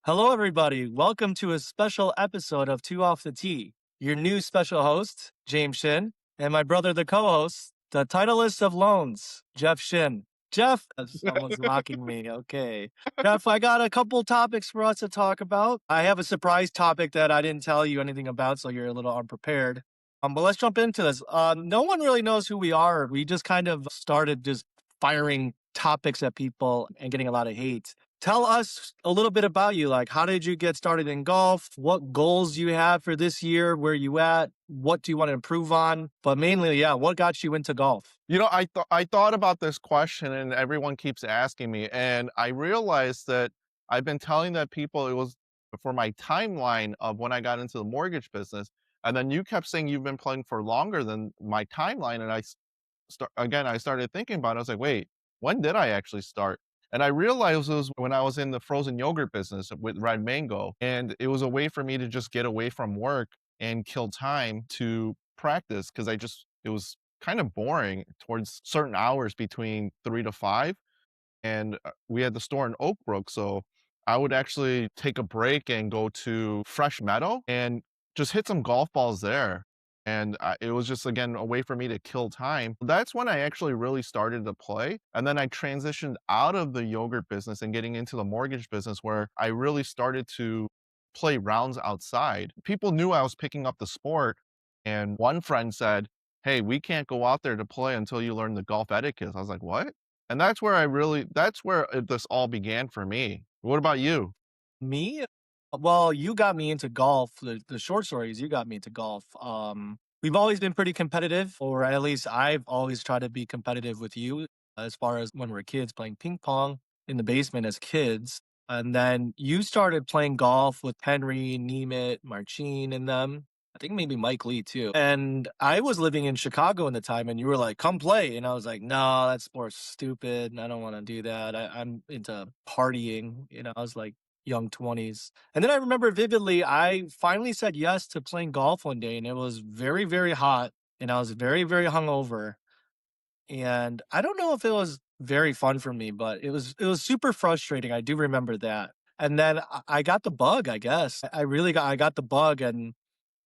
Hello, everybody. Welcome to a special episode of Two Off the Tee. Your new special host, James Shin, and my brother, the co host, the titleist of loans, Jeff Shin. Jeff, someone's mocking me. Okay. Jeff, I got a couple topics for us to talk about. I have a surprise topic that I didn't tell you anything about, so you're a little unprepared. But let's jump into this. No one really knows who we are. We just kind of started just firing topics at people and getting a lot of hate. Tell us a little bit about you. Like, how did you get started in golf? What goals you have for this year? Where you at? What do you want to improve on? But mainly, yeah, what got you into golf? I thought about this question and everyone keeps asking me, and I realized that I've been telling that people it was for my timeline of when I got into the mortgage business, and then you kept saying you've been playing for longer than my timeline, and I started thinking about it. I was like, wait, when did I actually start? And I realized it was when I was in the frozen yogurt business with Red Mango, and it was a way for me to just get away from work and kill time to practice because it was kind of boring towards certain hours between 3 to 5, and, we had the store in Oak Brook, so I would actually take a break and go to Fresh Meadow and just hit some golf balls there, and, it was just, again, a way for me to kill time. That's when I actually really started to play, and then I transitioned out of the yogurt business and getting into the mortgage business where I really started to play rounds outside. People knew I was picking up the sport, and one friend said, "Hey, we can't go out there to play until you learn the golf etiquette." I was like, "What?" And that's where this all began for me. What about you? Me? Well, you got me into golf. The short story is you got me into golf. We've always been pretty competitive, or at least I've always tried to be competitive with you as far as when we're kids playing ping pong in the basement as kids. And then you started playing golf with Henry, Nemeth, Marcin, and them. I think maybe Mike Lee too. And I was living in Chicago in the time, and you were like, "Come play," and I was like, "No, that sport's stupid. And I don't want to do that. I'm into partying." I was like young 20s. And then I remember vividly, I finally said yes to playing golf one day, and it was very, very hot, and I was very, very hungover. And I don't know if it was very fun for me, but it was super frustrating. I do remember that. And then I got the bug, I guess. I got the bug, and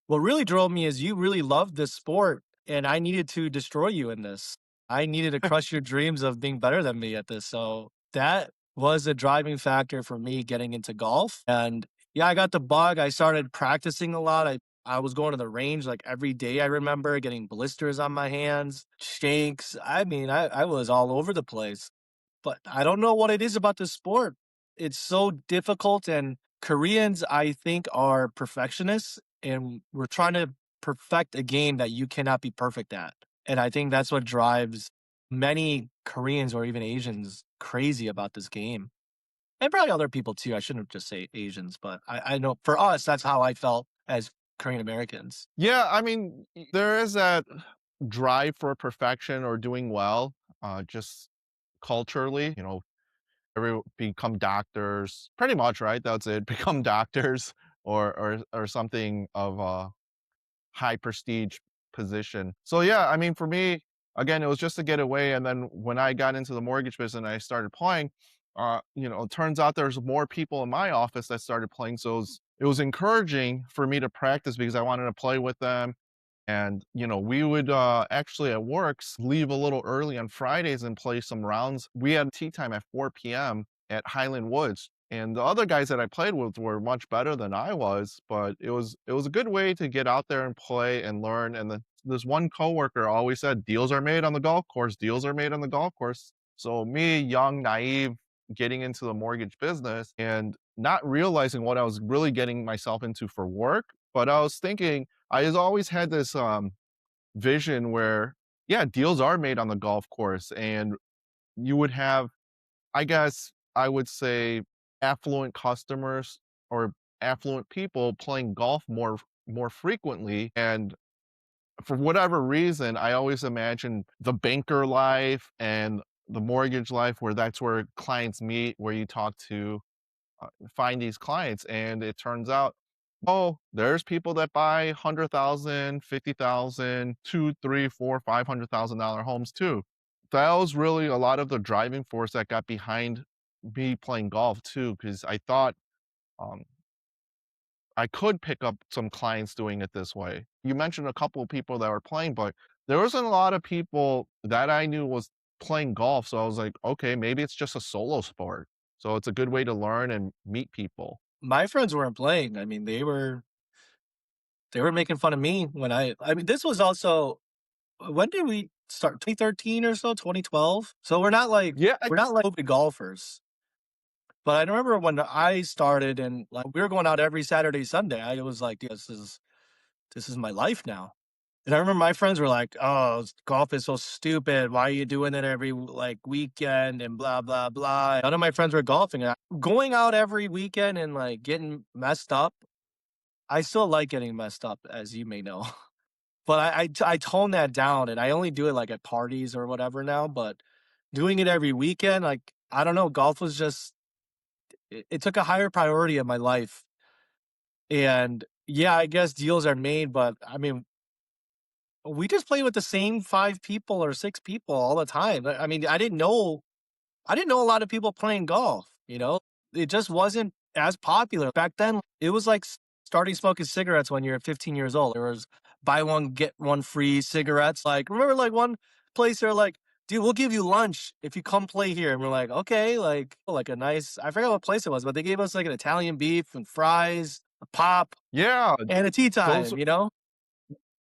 what really drove me is you really loved this sport, and I needed to destroy you in this. I needed to crush your dreams of being better than me at this. So that was a driving factor for me getting into golf. And yeah, I got the bug. I started practicing a lot. I was going to the range like every day. I remember getting blisters on my hands, shanks. I mean, I was all over the place. But I don't know what it is about the sport. It's so difficult, and Koreans, I think, are perfectionists, and we're trying to perfect a game that you cannot be perfect at. And I think that's what drives many Koreans or even Asians crazy about this game. And probably other people too. I shouldn't just say Asians, but I know for us, that's how I felt as Korean Americans. Yeah, I mean, there is that drive for perfection or doing well, just culturally, every become doctors, pretty much, right? That's it. Become doctors or something of high prestige position. So yeah, I mean, for me, again, it was just to get away. And then when I got into the mortgage business and I started playing, it turns out there's more people in my office that started playing. So it was encouraging for me to practice because I wanted to play with them. And we would actually at works leave a little early on Fridays and play some rounds. We had tea time at 4 p.m. at Highland Woods, and the other guys that I played with were much better than I was, but it was a good way to get out there and play and learn. And this one coworker always said, "Deals are made on the golf course. Deals are made on the golf course." So me, young, naive, getting into the mortgage business and not realizing what I was really getting myself into for work, but I was thinking I has always had this vision where, yeah, deals are made on the golf course, and you would have, I guess, I would say, affluent customers or affluent people playing golf more frequently. And for whatever reason, I always imagined the banker life and the mortgage life, where that's where clients meet, where you talk to find these clients. And it turns out, oh, there's people that buy 100,000, 50,000, two, three, four, $500,000 homes too. That was really a lot of the driving force that got behind me playing golf too, because I thought um, I could pick up some clients doing it this way. You mentioned a couple of people that were playing, but there wasn't a lot of people that I knew was playing golf. So I was like, okay, maybe it's just a solo sport. So it's a good way to learn and meet people. My friends weren't playing. I mean, they were making fun of me when I mean, this was also when did we start? 2013 or so, 2012? So Yeah, we're not like avid golfers. But I remember when I started and like we were going out every Saturday, Sunday. I was like, this is my life now. And I remember my friends were like, "Oh, golf is so stupid. Why are you doing it every like weekend and blah blah blah." None of my friends were golfing. Going out every weekend and like getting messed up. I still like getting messed up, as you may know. But I tone that down and I only do it like at parties or whatever now. But doing it every weekend, like I don't know, golf was just it took a higher priority in my life. And yeah, I guess deals are made, but I mean, we just play with the same 5 people or 6 people all the time. I mean, I didn't know a lot of people playing golf, you know? It just wasn't as popular. Back then, it was like starting smoking cigarettes when you're 15 years old. There was buy one, get one free cigarettes. Like, remember like one place they're like, dude, we'll give you lunch if you come play here. And we're like, okay, like a nice, I forgot what place it was, but they gave us like an Italian beef and fries, a pop, yeah, and a tea those. time, you know?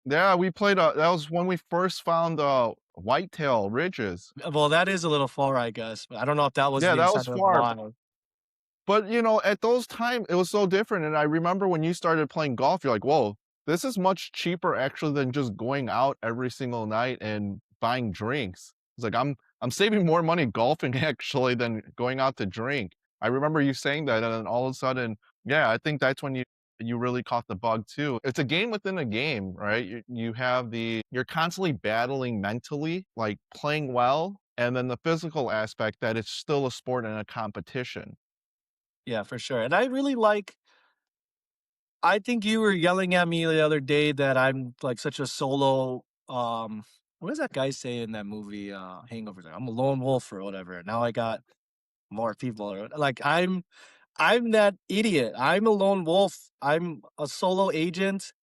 Yeah, we played. That was when we first found whitetail ridges. Well, that is a little far, I guess. But I don't know if that was Yeah, the that was incentive far. why. But, at those time, it was so different, and I remember when you started playing golf, you're like, "Whoa, this is much cheaper actually than just going out every single night and buying drinks." It's like, I'm saving more money golfing actually than going out to drink. I remember you saying that, and then all of a sudden, yeah, I think that's when you really caught the bug too. It's a game within a game, right? You're constantly battling mentally, like playing well, and then the physical aspect that it's still a sport and a competition. Yeah, for sure. And I think you were yelling at me the other day that I'm like such a solo what does that guy say in that movie Hangover? I'm a lone wolf or whatever. Now I got more people or like I'm that idiot. I'm a lone wolf. I'm a solo agent.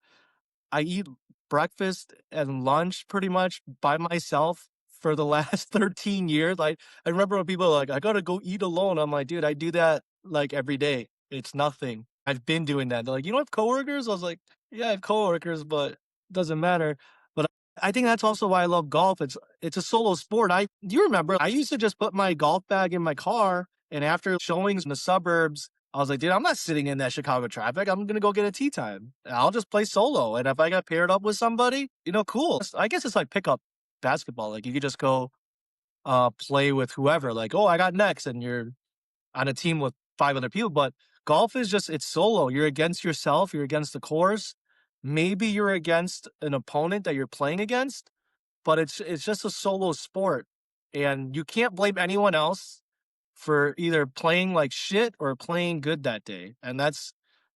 I eat breakfast and lunch pretty much by myself for the last 13 years. I remember when people are like, I gotta go eat alone. I'm like, dude, I do that like every day. It's nothing. I've been doing that. They're like, you don't have coworkers? I was like, yeah, I have coworkers, but it doesn't matter. But I think that's also why I love golf. It's a solo sport. I do you remember I used to just put my golf bag in my car and after showings in the suburbs I was like, dude, I'm not sitting in that Chicago traffic. I'm gonna go get a tea time. I'll just play solo. And if I got paired up with somebody, cool. I guess it's like pickup basketball. Like you could just go play with whoever. Like, oh, I got next, and you're on a team with 5 other people. But golf is just it's solo. You're against yourself. You're against the course. Maybe you're against an opponent that you're playing against, but it's just a solo sport, and you can't blame anyone else for either playing like shit or playing good that day, and that's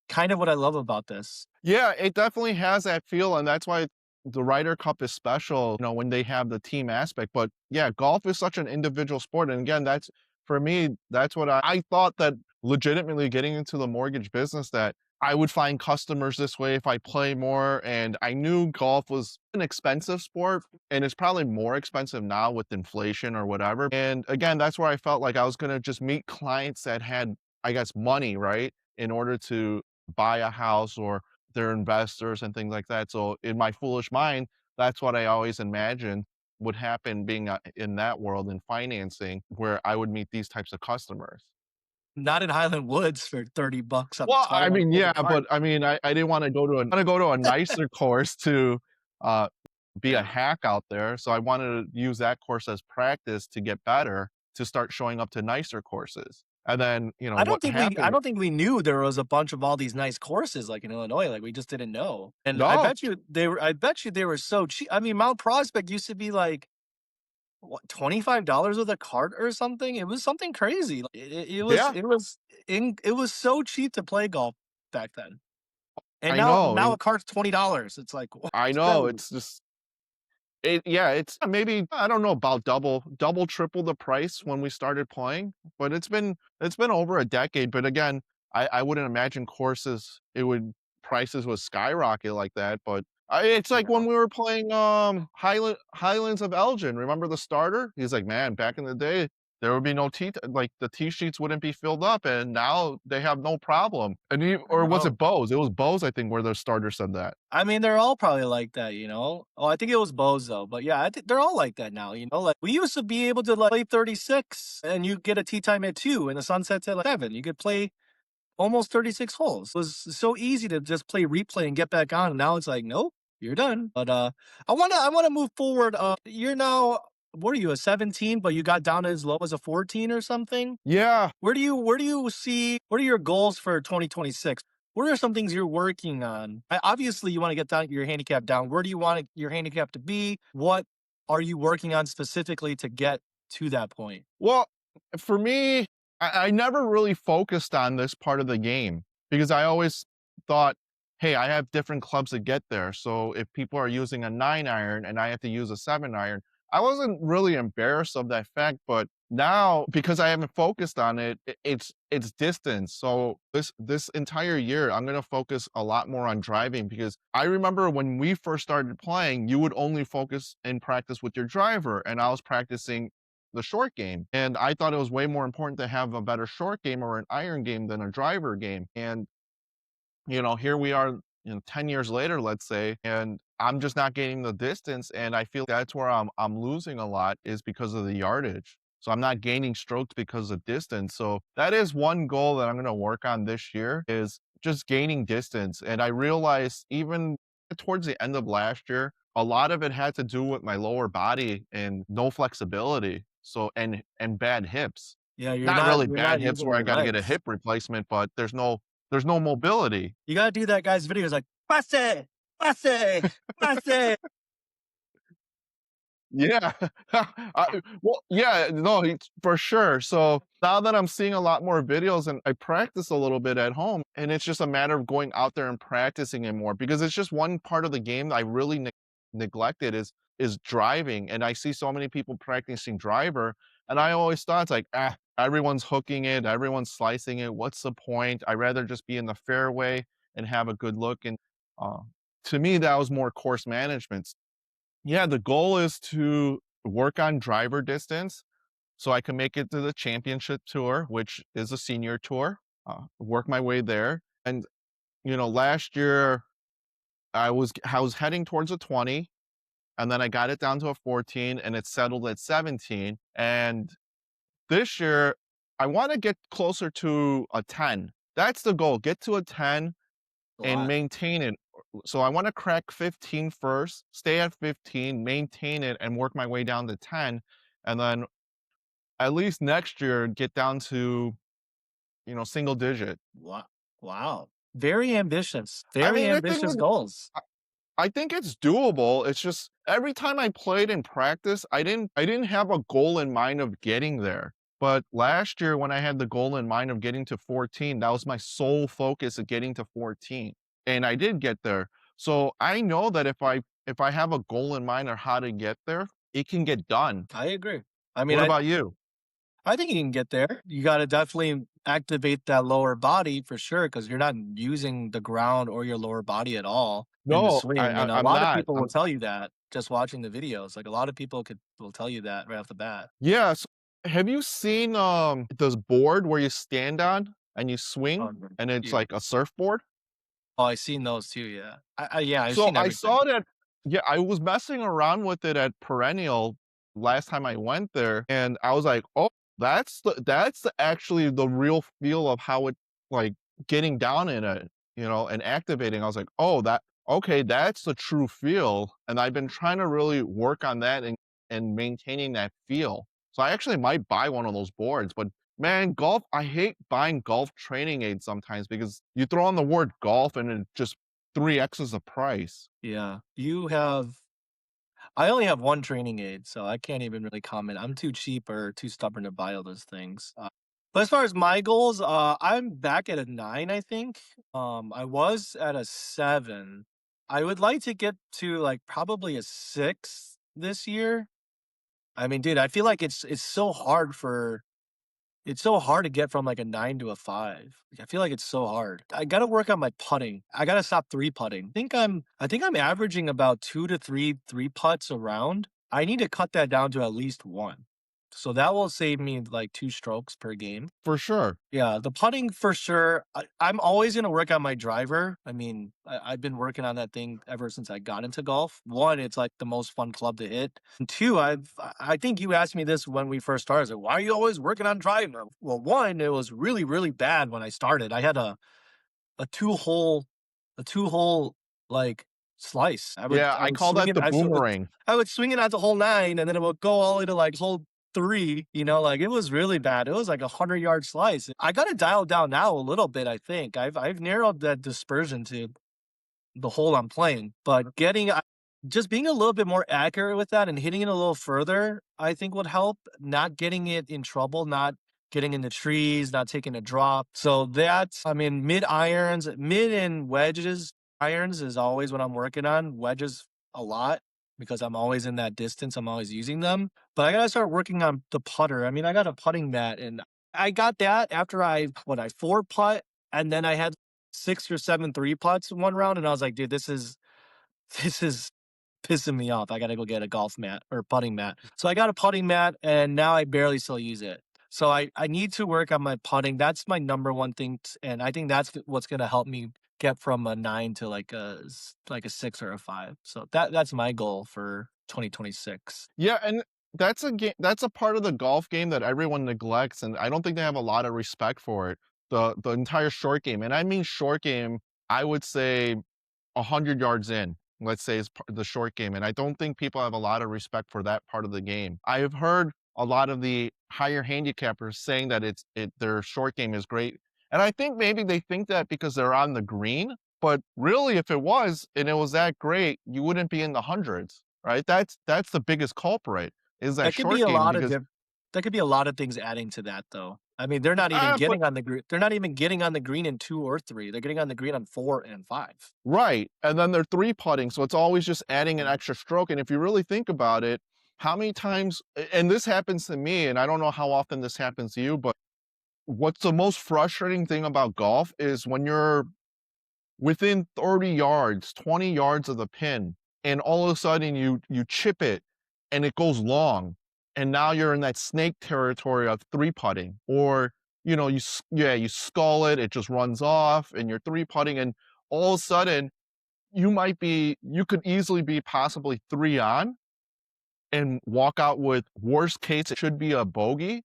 kind of what I love about this. Yeah, it definitely has that feel, and that's why the Ryder Cup is special, when they have the team aspect. But yeah, golf is such an individual sport. And again, that's for me, that's what I thought that legitimately getting into the mortgage business that I would find customers this way if I play more. And I knew golf was an expensive sport and it's probably more expensive now with inflation or whatever. And again, that's where I felt like I was going to just meet clients that had, I guess, money, right? In order to buy a house or they're investors and things like that. So in my foolish mind, that's what I always imagined would happen being in that world in financing where I would meet these types of customers. Not in Highland Woods for $30 on Well, I Twilight mean, Golden yeah, Card. but I mean, I didn't want to go to a nicer course to uh, be a Yeah. hack out there. So I wanted to use that course as practice to get better to start showing up to nicer courses. And then, what I happened? don't think we knew there was a bunch of all these nice courses like in Illinois, like, we just didn't know, and No, I bet you they were so cheap. I mean, Mount Prospect used to be like, what, $25 with a cart or something? It was something crazy. Like, yeah, it was so cheap to play golf back then, and I now know. now a cart's $20. It's like, what? I It's know. crazy. It's just yeah, it's maybe I don't know about double, triple the price when we started playing, but it's been over a decade. But again, I wouldn't imagine courses it would prices would skyrocket like that, but it's like when Yeah. we were playing, Highlands of Elgin, remember the starter? He's like, "Man, back in the day, there would be no like, the tee sheets wouldn't be filled up, and now they have no problem." And he I or was know. it Bose? It was Bose, I think, where the starter said that. I mean, they're all probably like that, you know? Oh, I think it was Bose though, but yeah, I think they're all like that now, you know? Like, we used to be able to, like, play 36 and you get a tee time at 2 and the sun sets at, like, 7. You could play almost 36 holes. It was so easy to just play replay and get back on, and now it's like, "Nope, you're done." But, I wanna move forward, you're now what are you, a 17, but you got down as low as a 14 or something? Yeah. Where do you see what are your goals for 2026? What are some things you're working on? Obviously, you wanna get down your handicap down. Where do you want your handicap to be? What are you working on specifically to get to that point? Well, for me, I never really focused on this part of the game because I always thought, hey, I have different clubs to get there. So if people are using a 9 iron and I have to use a 7 iron, I wasn't really embarrassed of that fact. But now, because I haven't focused on it, it's distance. So this entire year, I'm gonna focus a lot more on driving because I remember when we first started playing, you would only focus and practice with your driver, and I was practicing the short game. And I thought it was way more important to have a better short game or an iron game than a driver game. And, here we are, 10 years later, let's say, and I'm just not getting the distance. And I feel that's where I'm losing a lot is because of the yardage. So I'm not gaining strokes because of distance. So that is one goal that I'm going to work on this year is just gaining distance. And I realized even towards the end of last year, a lot of it had to do with my lower body and no flexibility. So and bad hips. Yeah, you're Not not really you're bad not hips using where I your gotta get a legs. hip replacement, but there's no mobility. You gotta do that guy's videos like, "Pase, pase, pase." Yeah. Well, yeah, no, it's for sure. So now that I'm seeing a lot more videos and I practice a little bit at home, and it's just a matter of going out there and practicing it more because it's just one part of the game that I really neglected is driving. And I see so many people practicing driver, and I always thought it's like, everyone's hooking it, everyone's slicing it. What's the point? I'd rather just be in the fairway and have a good look. And uh, to me, that was more course management. Yeah, the goal is to work on driver distance so I can make it to the championship tour, which is a senior tour, work my way there. And, last year I was heading towards a 20 and then I got it down to a 14 and it settled at 17. And this year I want to get closer to a 10. That's the goal. Get to a 10 A and lot. maintain it. So I wanna crack 15 first, stay at 15, maintain it, and work my way down to 10, and then at least next year, get down to, single digit. Wow. Wow. Very ambitious. I Very mean, ambitious goals. I think it's doable. It's just every time I played in practice, I didn't have a goal in mind of getting there. But last year when I had the goal in mind of getting to 14, that was my sole focus of getting to 14. And I did get there. So I know that if I have a goal in mind or how to get there, it can get done. I agree. I mean, What I about you? I think you can get there. You gotta definitely activate that lower body for sure, because 'cause you're not using the ground or your lower body at all in the No, swing, and a I'm lot of not. people will tell you that just watching the videos. Like, a lot of people will tell you that right off the bat. Yes. Have you seen this board where you stand on and you swing Um, and it's yeah. like a surfboard? Oh, I seen those too, yeah. Yeah, I've So seen I saw everything. that. Yeah, I was messing around with it at Perennial last time I went there, and I was like, "Oh, actually the real feel of how it like getting down in it, and activating." I was like, "Oh, that okay, that's the true feel." And I've been trying to really work on that and maintaining that feel. So I actually might buy one of those boards, but man, golf, I hate buying golf training aids sometimes because you throw on the word golf and it just 3x is the price. Yeah. I only have 1 training aid, so I can't even really comment. I'm too cheap or too stubborn to buy all those things. But as far as my goals, I'm back at a 9, I think. I was at a 7. I would like to get to, like, probably a 6 this year. I mean, dude, I feel like it's so hard for It's so hard to get from like a 9 to a 5. I feel like it's so hard. I gotta work on my putting. I gotta stop three putting. I think I'm averaging about 2 to 3 three putts around. I need to cut that down to at least 1. So that will save me like 2 strokes per game. For sure. Yeah, the putting for sure. I'm always gonna work on my driver. I mean, I've been working on that thing ever since I got into golf. One, it's like the most fun club to hit. And two, I think you asked me this when we first started. Like, why are you always working on driver? Well, one, it was really, really bad when I started. I had a two hole, a two hole like slice. I would Yeah, I I would call swing that it. the boomerang. I would swing it out to hole 9, and then it would go all the way to like hole 3. Like it was really bad. It was like 100-yard slice. I got to dial down now a little bit. I think I've narrowed that dispersion to the hole I'm playing, but just being a little bit more accurate with that and hitting it a little further, I think would help. Not getting it in trouble, not getting in the trees, not taking a drop. So that's, I mean, mid and wedges, irons is always what I'm working on. Wedges a lot because I'm always in that distance. I'm always using them. But I gotta start working on the putter. I mean, I got a putting mat and I got that after I four putt and then I had 6 or 7 three putts in one round, and I was like, "Dude, this is pissing me off. I gotta go get a golf mat or putting mat." So I got a putting mat, and now I barely still use it. So I need to work on my putting. That's my number one thing, and I think that's what's gonna help me get from a 9 to like a 6 or a 5. So that's my goal for 2026. Yeah, and that's a part of the golf game that everyone neglects, and I don't think they have a lot of respect for it. The entire short game, and I mean short game, I would say 100 yards in, let's say, is the short game. And I don't think people have a lot of respect for that part of the game. I have heard a lot of the higher handicappers saying that their short game is great. And I think maybe they think that because they're on the green, but really if it was and it was that great, you wouldn't be in the hundreds, right? That's the biggest culprit is that That could be short a game lot of because That could be a lot of things adding to that, though. I mean, they're not even but getting on the green. They're not even getting on the green in 2 or 3. They're getting on the green on 4 and 5. right, and then they're three putting, so it's always just adding an Yeah. extra stroke, and if you really think about it, how many times and this happens to me, and I don't know how often this happens to you, but what's the most frustrating thing about golf is when you're within 30 yards, 20 yards of the pin, and all of a sudden you chip it and it goes long, and now you're in that snake territory of three putting, or you skull it, it just runs off, and you're three putting, and all of a sudden you could easily be possibly three on and walk out with worst case it should be a bogey,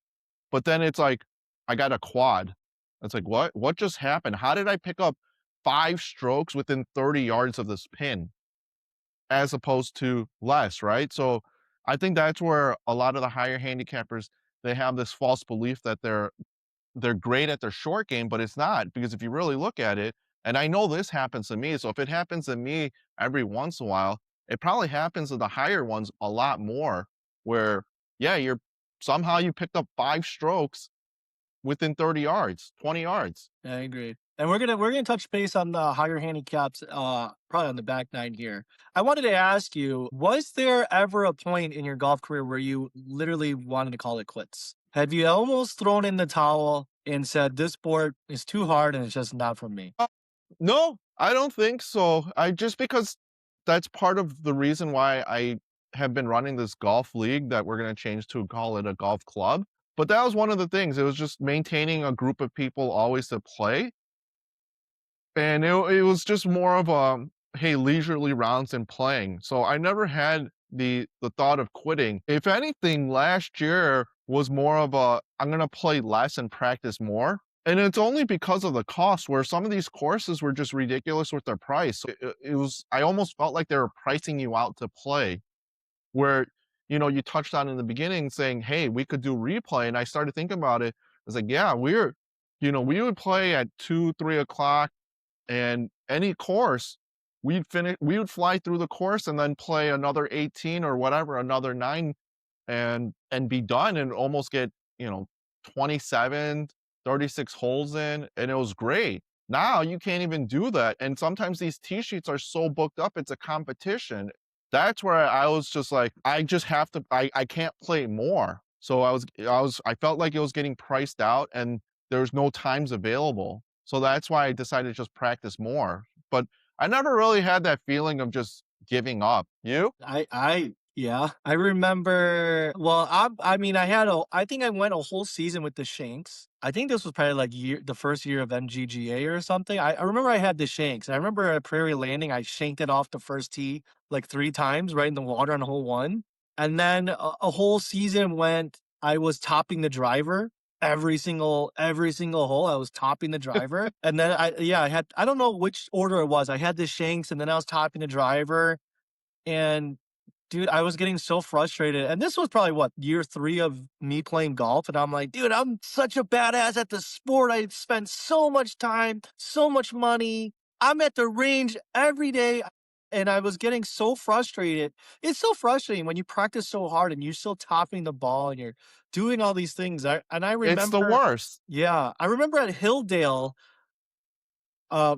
but then it's like I got a quad. It's like what just happened? How did I pick up 5 strokes within 30 yards of this pin as opposed to less, right? So I think that's where a lot of the higher handicappers they have this false belief that they're great at their short game, but it's not because if you really look at it, and I know this happens to me, so if it happens to me every once in a while, it probably happens to the higher ones a lot more where, yeah, somehow you picked up 5 strokes within 30 yards, 20 yards. I agree. And we're gonna touch base on the higher handicaps, probably on the back nine here. I wanted to ask you, was there ever a point in your golf career where you literally wanted to call it quits? Have you almost thrown in the towel and said, "This sport is too hard and it's just not for me"? No, I don't think so. I just because that's part of the reason why I have been running this golf league that we're gonna change to call it a golf club. But that was one of the things. It was just maintaining a group of people always to play. And it was just more of a, hey, leisurely rounds and playing. So I never had the thought of quitting. If anything, last year was more of a, I'm gonna play less and practice more. And it's only because of the cost where some of these courses were just ridiculous with their price. So it was I almost felt like they were pricing you out to play. Where, you touched on in the beginning saying, hey, we could do replay. And I started thinking about it. I was like, yeah, we would play at 2, 3 o'clock and any course, we would fly through the course and then play another 18 or whatever, another 9 and be done and almost get, you know, 27, 36 holes in, and it was great. Now you can't even do that. And sometimes these tee sheets are so booked up, it's a competition. That's where I was just like, I just have to, I can't play more. So I felt like it was getting priced out and there was no times available. So that's why I decided to just practice more. But I never really had that feeling of just giving up. You? Yeah, I remember. Well, I mean, I think I went a whole season with the Shanks. I think this was probably like the first year of MGGA or something. I remember I had the Shanks. And I remember at Prairie Landing, I shanked it off the first tee like 3 times right in the water on hole one, and then a whole season went. I was topping the driver every single hole. I was topping the driver, and then I had I don't know which order it was. I had the Shanks, and then I was topping the driver, and dude, I was getting so frustrated. And this was probably what, year 3 of me playing golf. And I'm like, dude, I'm such a badass at the sport. I spent so much time, so much money. I'm at the range every day. And I was getting so frustrated. It's so frustrating when you practice so hard and you're still topping the ball and you're doing all these things. I It's the remember, worst. yeah, I remember at Hilldale,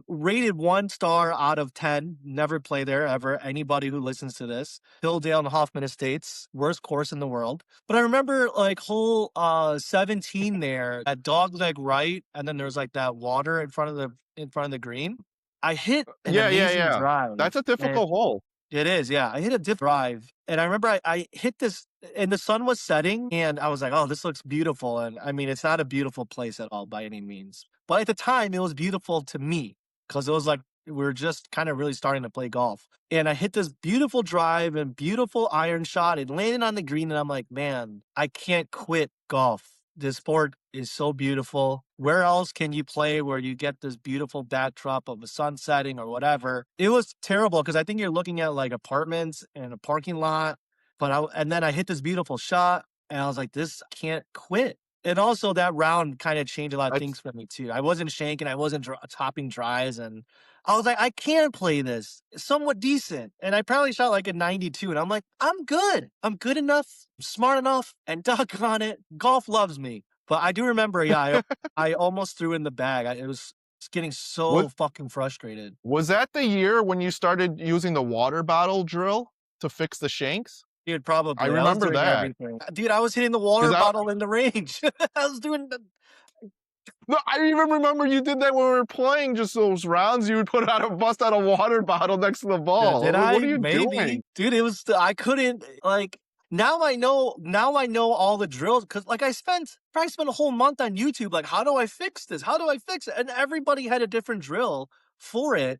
rated 1 star out of 10. Never play there ever. Anybody who listens to this. Hilldale and Hoffman Estates, worst course in the world. But I remember like hole 17 there, at dog leg right, and then there's like that water in front of the green. I hit an Yeah, yeah, amazing yeah. drive. That's a And difficult hole. it is, yeah. I hit a dip drive, and I remember I hit this, and the sun was setting, and I was like, "Oh, this looks beautiful." And I mean, it's not a beautiful place at all by any means, but at the time, it was beautiful to me because it was like we were just kind of really starting to play golf. And I hit this beautiful drive and beautiful iron shot. It landed on the green, and I'm like, "Man, I can't quit golf. This sport is so beautiful. Where else can you play where you get this beautiful backdrop of a sun setting or whatever?" It was terrible because I think you're looking at like apartments and a parking lot. And then I hit this beautiful shot and I was like, this can't quit. And also that round kind of changed a lot of That's things for me too. I wasn't shanking, I wasn't topping tries, and I was like, I can play this somewhat decent. And I probably shot like a 92, and I'm like, I'm good. I'm good enough, I'm smart enough, and doggone it, golf loves me. But I do remember, yeah, I almost threw in the bag. It was getting so what fucking frustrated. was that the year when you started using the water bottle drill to fix the shanks? Dude, I probably. I was remember doing that. everything. Dude, I was hitting the Because water bottle in the range. I was doing the no, I even remember you did that when we were playing just those rounds, you would put out a bust out a water bottle next to the Did ball. What I? are you doing? Maybe. Dude, it was I couldn't like now I know all the drills because like probably spent a whole month on YouTube. Like, how do I fix this? How do I fix it? And everybody had a different drill for it,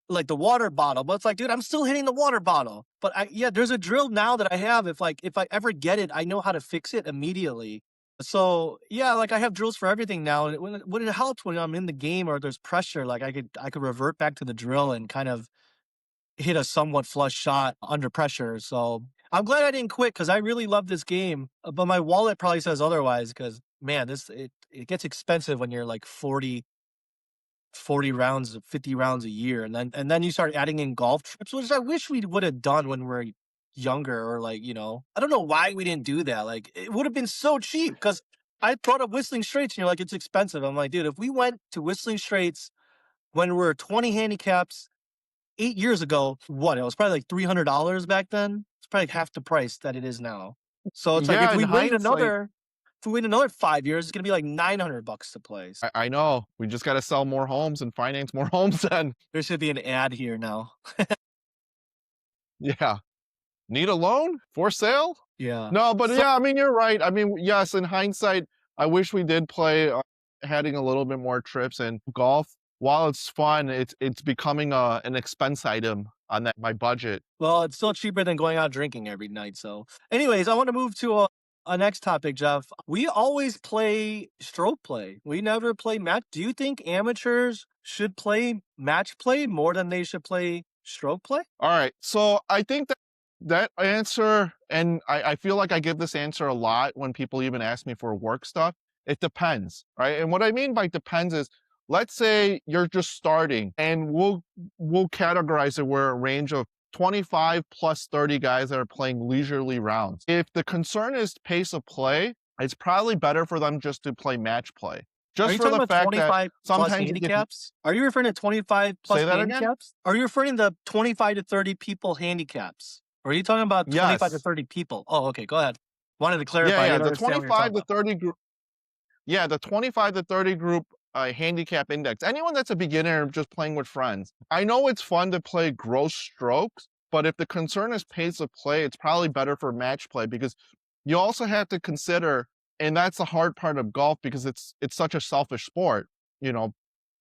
like the water bottle. But it's like, dude, I'm still hitting the water bottle. But yeah, there's a drill now that I have. If I ever get it, I know how to fix it immediately. So yeah, like I have drills for everything now, and when it helps when I'm in the game or there's pressure, like I could revert back to the drill and kind of hit a somewhat flush shot under pressure. So I'm glad I didn't quit because I really love this game. But my wallet probably says otherwise because man, it gets expensive when you're like 40 rounds, 50 rounds a year. And then you start adding in golf trips, which I wish we would have done when we were younger, or like, I don't know why we didn't do that. Like it would have been so cheap because I brought up Whistling Straits and you're like, it's expensive. I'm like, dude, if we went to Whistling Straits when we were 20 handicaps 8 years ago, what? It was probably like $300 back then. It's probably half the price that it is now. So it's like Yeah, in hindsight, if we wait another 5 years, it's gonna be like $900 to play. I know. We just gotta sell more homes and finance more homes then. There should be an ad here now. Yeah. Need a loan? For sale? Yeah. No, but So yeah, I mean, you're right. I mean, yes, in hindsight, I wish we did play, having a little bit more trips and golf. While it's fun, it's becoming an expense item on my budget. well, it's still cheaper than going out drinking every night. So, anyways, I want to move to a next topic, Jeff. We always play stroke play. We never play match. Do you think amateurs should play match play more than they should play stroke play? All right. So I think that answer, and I feel like I give this answer a lot when people even ask me for work stuff. It depends, right? And what I mean by depends is, let's say you're just starting, and we'll categorize it where a range of 25 plus 30 guys that are playing leisurely rounds. If the concern is pace of play, it's probably better for them just to play match play. Are Just you for talking the about fact that 25 plus sometimes if you handicaps? Are you referring to 25 plus say that again, handicaps? Are you referring to the 25 to 30 people handicaps? Or are you talking about 25 to yes. 30 people? Oh, okay, go ahead. Wanted to Yeah, clarify, I yeah, didn't the understand what you're talking 25 to about. 30 group. Yeah, the 25 to 30 group handicap index. Anyone that's a beginner just playing with friends. I know it's fun to play gross strokes, but if the concern is pace of play, it's probably better for match play because you also have to consider, and that's the hard part of golf because it's such a selfish sport. You know,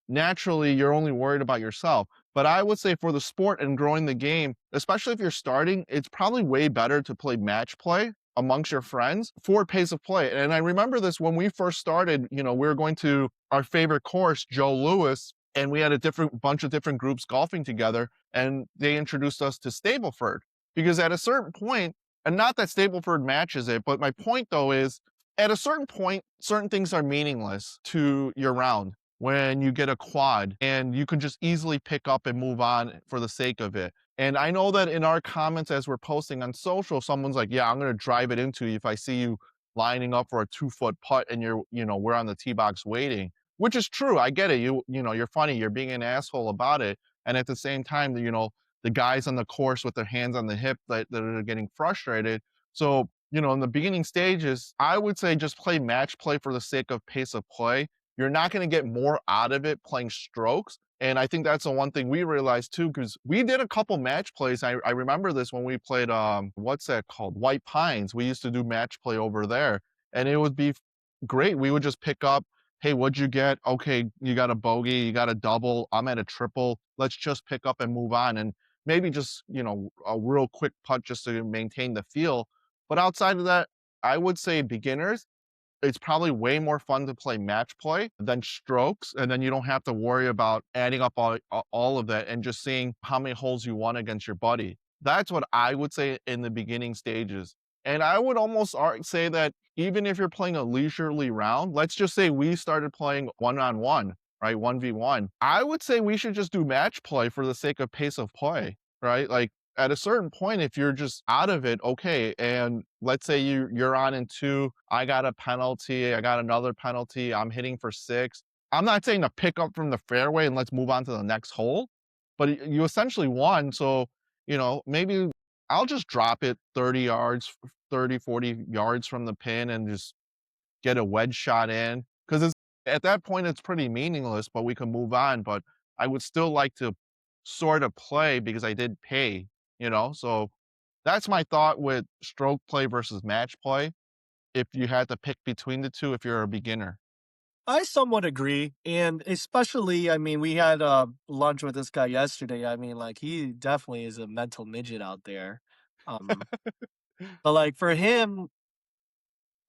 naturally you're only worried about yourself. But I would say for the sport and growing the game, especially if you're starting, it's probably way better to play match play amongst your friends for pace of play. And I remember this when we first started, we were going to our favorite course, Joe Lewis, and we had a different bunch of different groups golfing together, and they introduced us to Stableford. Because at a certain point, and not that Stableford matches it, but my point though is at a certain point, certain things are meaningless to your round when you get a quad and you can just easily pick up and move on for the sake of it. And I know that in our comments as we're posting on social, someone's like, yeah, I'm going to drive it into you if I see you lining up for a 2 foot putt and we're on the tee box waiting, which is true. I get it. You're funny. You're being an asshole about it. And at the same time, the guys on the course with their hands on the hip that are getting frustrated. So, in the beginning stages, I would say just play match play for the sake of pace of play. You're not going to get more out of it playing strokes. And I think that's the one thing we realized too, because we did a couple match plays. I remember this when we played what's that called? White Pines. We used to do match play over there. And it would be great. We would just pick up, hey, what'd you get? Okay, you got a bogey, you got a double, I'm at a triple. Let's just pick up and move on. And maybe just, a real quick putt just to maintain the feel. But outside of that, I would say beginners, it's probably way more fun to play match play than strokes, and then you don't have to worry about adding up all of that and just seeing how many holes you won against your buddy. That's what I would say in the beginning stages. And I would almost say that even if you're playing a leisurely round, let's just say we started playing one-on-one, right? 1v1. I would say we should just do match play for the sake of pace of play, right? Like at a certain point, if you're just out of it, okay. And let's say you're on in two, I got a penalty, I got another penalty, I'm hitting for six. I'm not saying to pick up from the fairway and let's move on to the next hole, but you essentially won. So, maybe I'll just drop it 30 yards, 30, 40 yards from the pin and just get a wedge shot in. Because at that point, it's pretty meaningless, but we can move on. But I would still like to sort of play because I did pay. So that's my thought with stroke play versus match play. If you had to pick between the two, if you're a beginner. I somewhat agree, and especially, I mean, we had, lunch with this guy yesterday, I mean, like, he definitely is a mental midget out there, um, but, like, for him,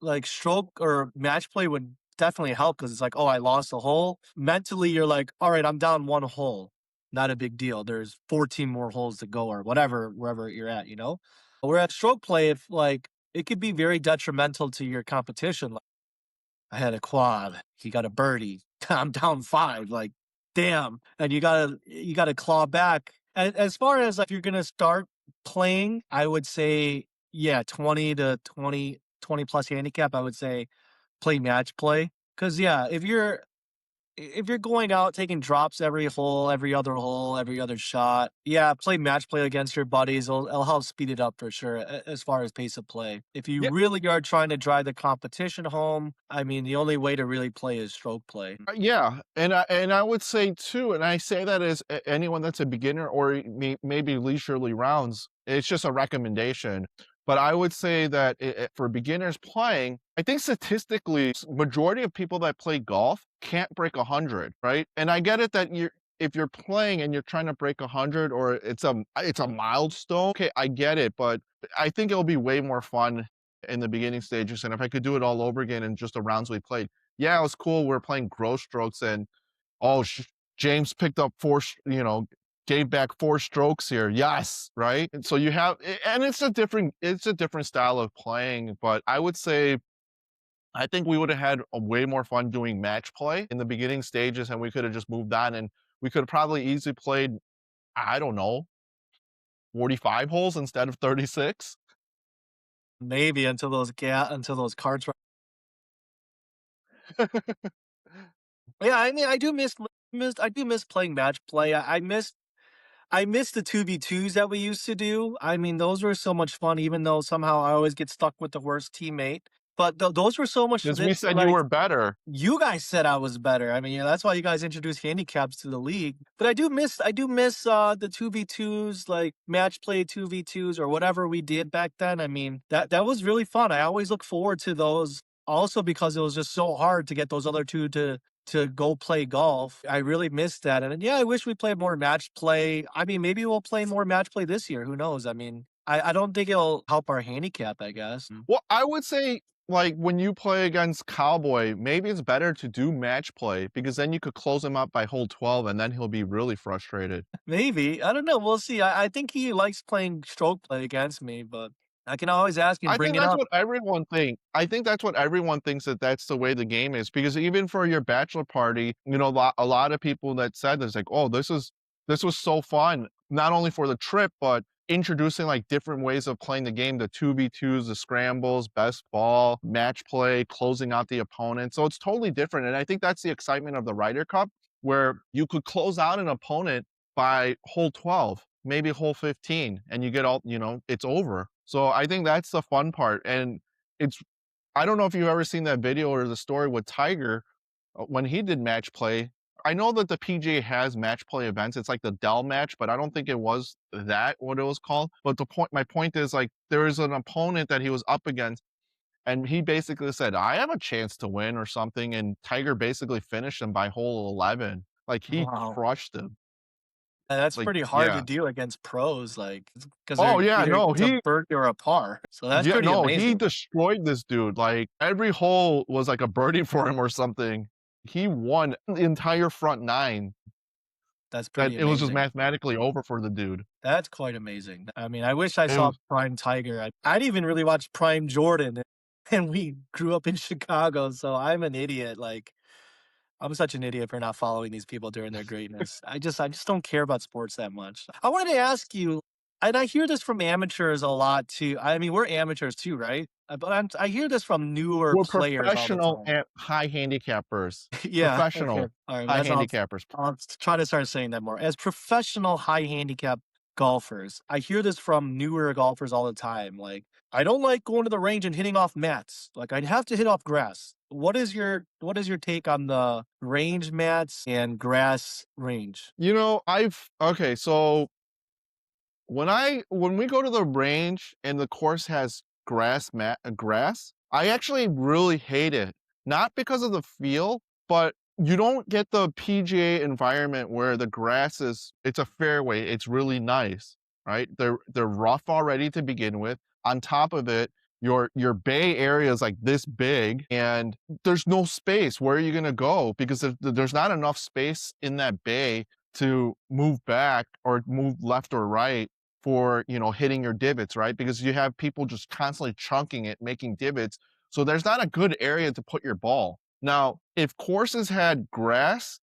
like, stroke or match play would definitely help because it's like, "Oh, I lost a hole." Mentally, you're like, "Alright, I'm down 1 hole. Not a big deal. There's 14 more holes to go," or whatever, wherever you're at, you know? Whereas stroke play, if, like, it could be very detrimental to your competition. I had a quad. He got a birdie. I'm down 5, like, damn, and you gotta claw back. As far as, like, you're gonna start playing, I would say, yeah, 20 to 20 plus handicap, I would say play match play. Because yeah, if you're going out taking drops every hole, every other hole, every other shot, yeah, play match play against your buddies. It'll help speed it up for sure as far as pace of play. If you Yeah, really are trying to drive the competition home, I mean, the only way to really play is stroke play. yeah, and I would say too, and I say that as anyone that's a beginner or maybe leisurely rounds, it's just a recommendation. But I would say that for beginners playing, I think statistically, majority of people that play golf can't break 100, right? And I get it that if you're playing and you're trying to break 100 or it's a milestone, okay, I get it, but I think it'll be way more fun in the beginning stages. And if I could do it all over again in just the rounds we played, yeah, it was cool. We are playing gross strokes and oh, James picked up gave back 4 strokes here. Yes, right. And so and it's a different style of playing. But I would say I think we would have had a way more fun doing match play in the beginning stages, and we could have just moved on, and we could have probably easily played, I don't know, 45 holes instead of 36. Maybe until those cards. Yeah, I mean, I do miss playing match play. I miss I miss the 2v2s that we used to do. I mean, those were so much fun, even though somehow I always get stuck with the worst teammate. But those were so much Because that we said you like were better. you guys said I was better. I mean, that's why you guys introduced handicaps to the league. But I do miss the 2v2s, like match play 2v2s or whatever we did back then. I mean, that was really fun. I always look forward to those also because it was just so hard to get those other two to go play golf. I really missed that. And yeah, I wish we played more match play. I mean, maybe we'll play more match play this year. Who knows? I mean, I don't think it'll help our handicap, I guess. Well, I would say, like, when you play against Cowboy, maybe it's better to do match play because then you could close him up by hole 12 and then he'll be really frustrated. Maybe. I don't know. We'll see. I think he likes playing stroke play against me, but I can always ask him, I bring think it that's up. what everyone think. I think that's what everyone thinks that that's the way the game is because even for your bachelor party, a lot of people that said this like, "Oh, this was so fun, not only for the trip, but introducing like different ways of playing the game, the 2v2s, the scrambles, best ball, match play, closing out the opponent." So it's totally different and I think that's the excitement of the Ryder Cup where you could close out an opponent by hole 12, maybe hole 15, and you get all, it's over. So I think that's the fun part. And it's, I don't know if you've ever seen that video or the story with Tiger when he did match play. I know that the PGA has match play events. It's like the Dell match, but I don't think it was that what it was called. But my point is like there is an opponent that he was up against, and he basically said, "I have a chance to win" or something, and Tiger basically finished him by hole 11. Like he Wow. crushed him. That's Like pretty hard to yeah. do against pros, like, because Oh they're yeah, either no, it's a he birdie or a par. So that's Yeah, pretty no, he amazing. destroyed this dude, like, every hole was like a birdie for him or something. He won the entire front 9, That's that pretty it was just amazing. mathematically over for the dude. That's quite amazing. I mean, I wish I It saw was Prime Tiger. I'd even really watch Prime Jordan, and we grew up in Chicago, so I'm an idiot, like, I'm such an idiot for not following these people during their greatness. I just don't care about sports that much. I wanted to ask you, and I hear this from amateurs a lot too. I mean, we're amateurs too, right? But I hear this from newer we're players all the professional time. and high handicappers. Yeah, okay. Professional All right, high that's handicappers. I'll try to start saying that more. As professional high handicap golfers, I hear this from newer golfers all the time. Like, I don't like going to the range and hitting off mats. Like, I'd have to hit off grass. What is your take on the range mats and grass range? I've okay, so when we go to the range and the course has grass, I actually really hate it. Not because of the feel, but you don't get the PGA environment where the grass it's a fairway, it's really nice, right? They're rough already to begin with. On top of it, your bay area is like this big and there's no space. Where are you going to go? Because there's not enough space in that bay to move back or move left or right for hitting your divots, right? Because you have people just constantly chunking it, making divots, so there's not a good area to put your ball. Now if courses had grass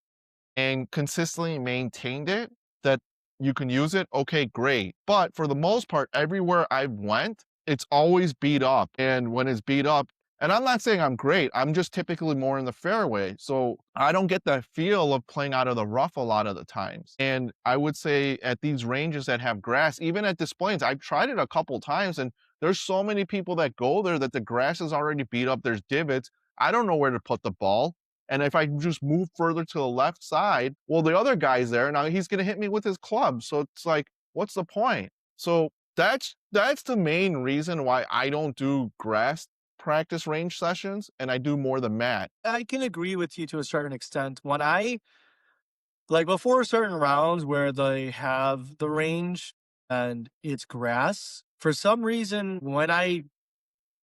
and consistently maintained it, that you can use it, okay, great. But for the most part, everywhere I went, it's always beat up. And when it's beat up, and I'm not saying I'm great, I'm just typically more in the fairway. So I don't get that feel of playing out of the rough a lot of the times. And I would say at these ranges that have grass, even at Displays, I've tried it a couple times and there's so many people that go there that the grass is already beat up. There's divots. I don't know where to put the ball. And if I just move further to the left side, well, the other guy's there. Now he's going to hit me with his club. So it's like, what's the point? So that's the main reason why I don't do grass practice range sessions and I do more the mat. I can agree with you to a certain extent. When I like before certain rounds where they have the range and it's grass, for some reason when I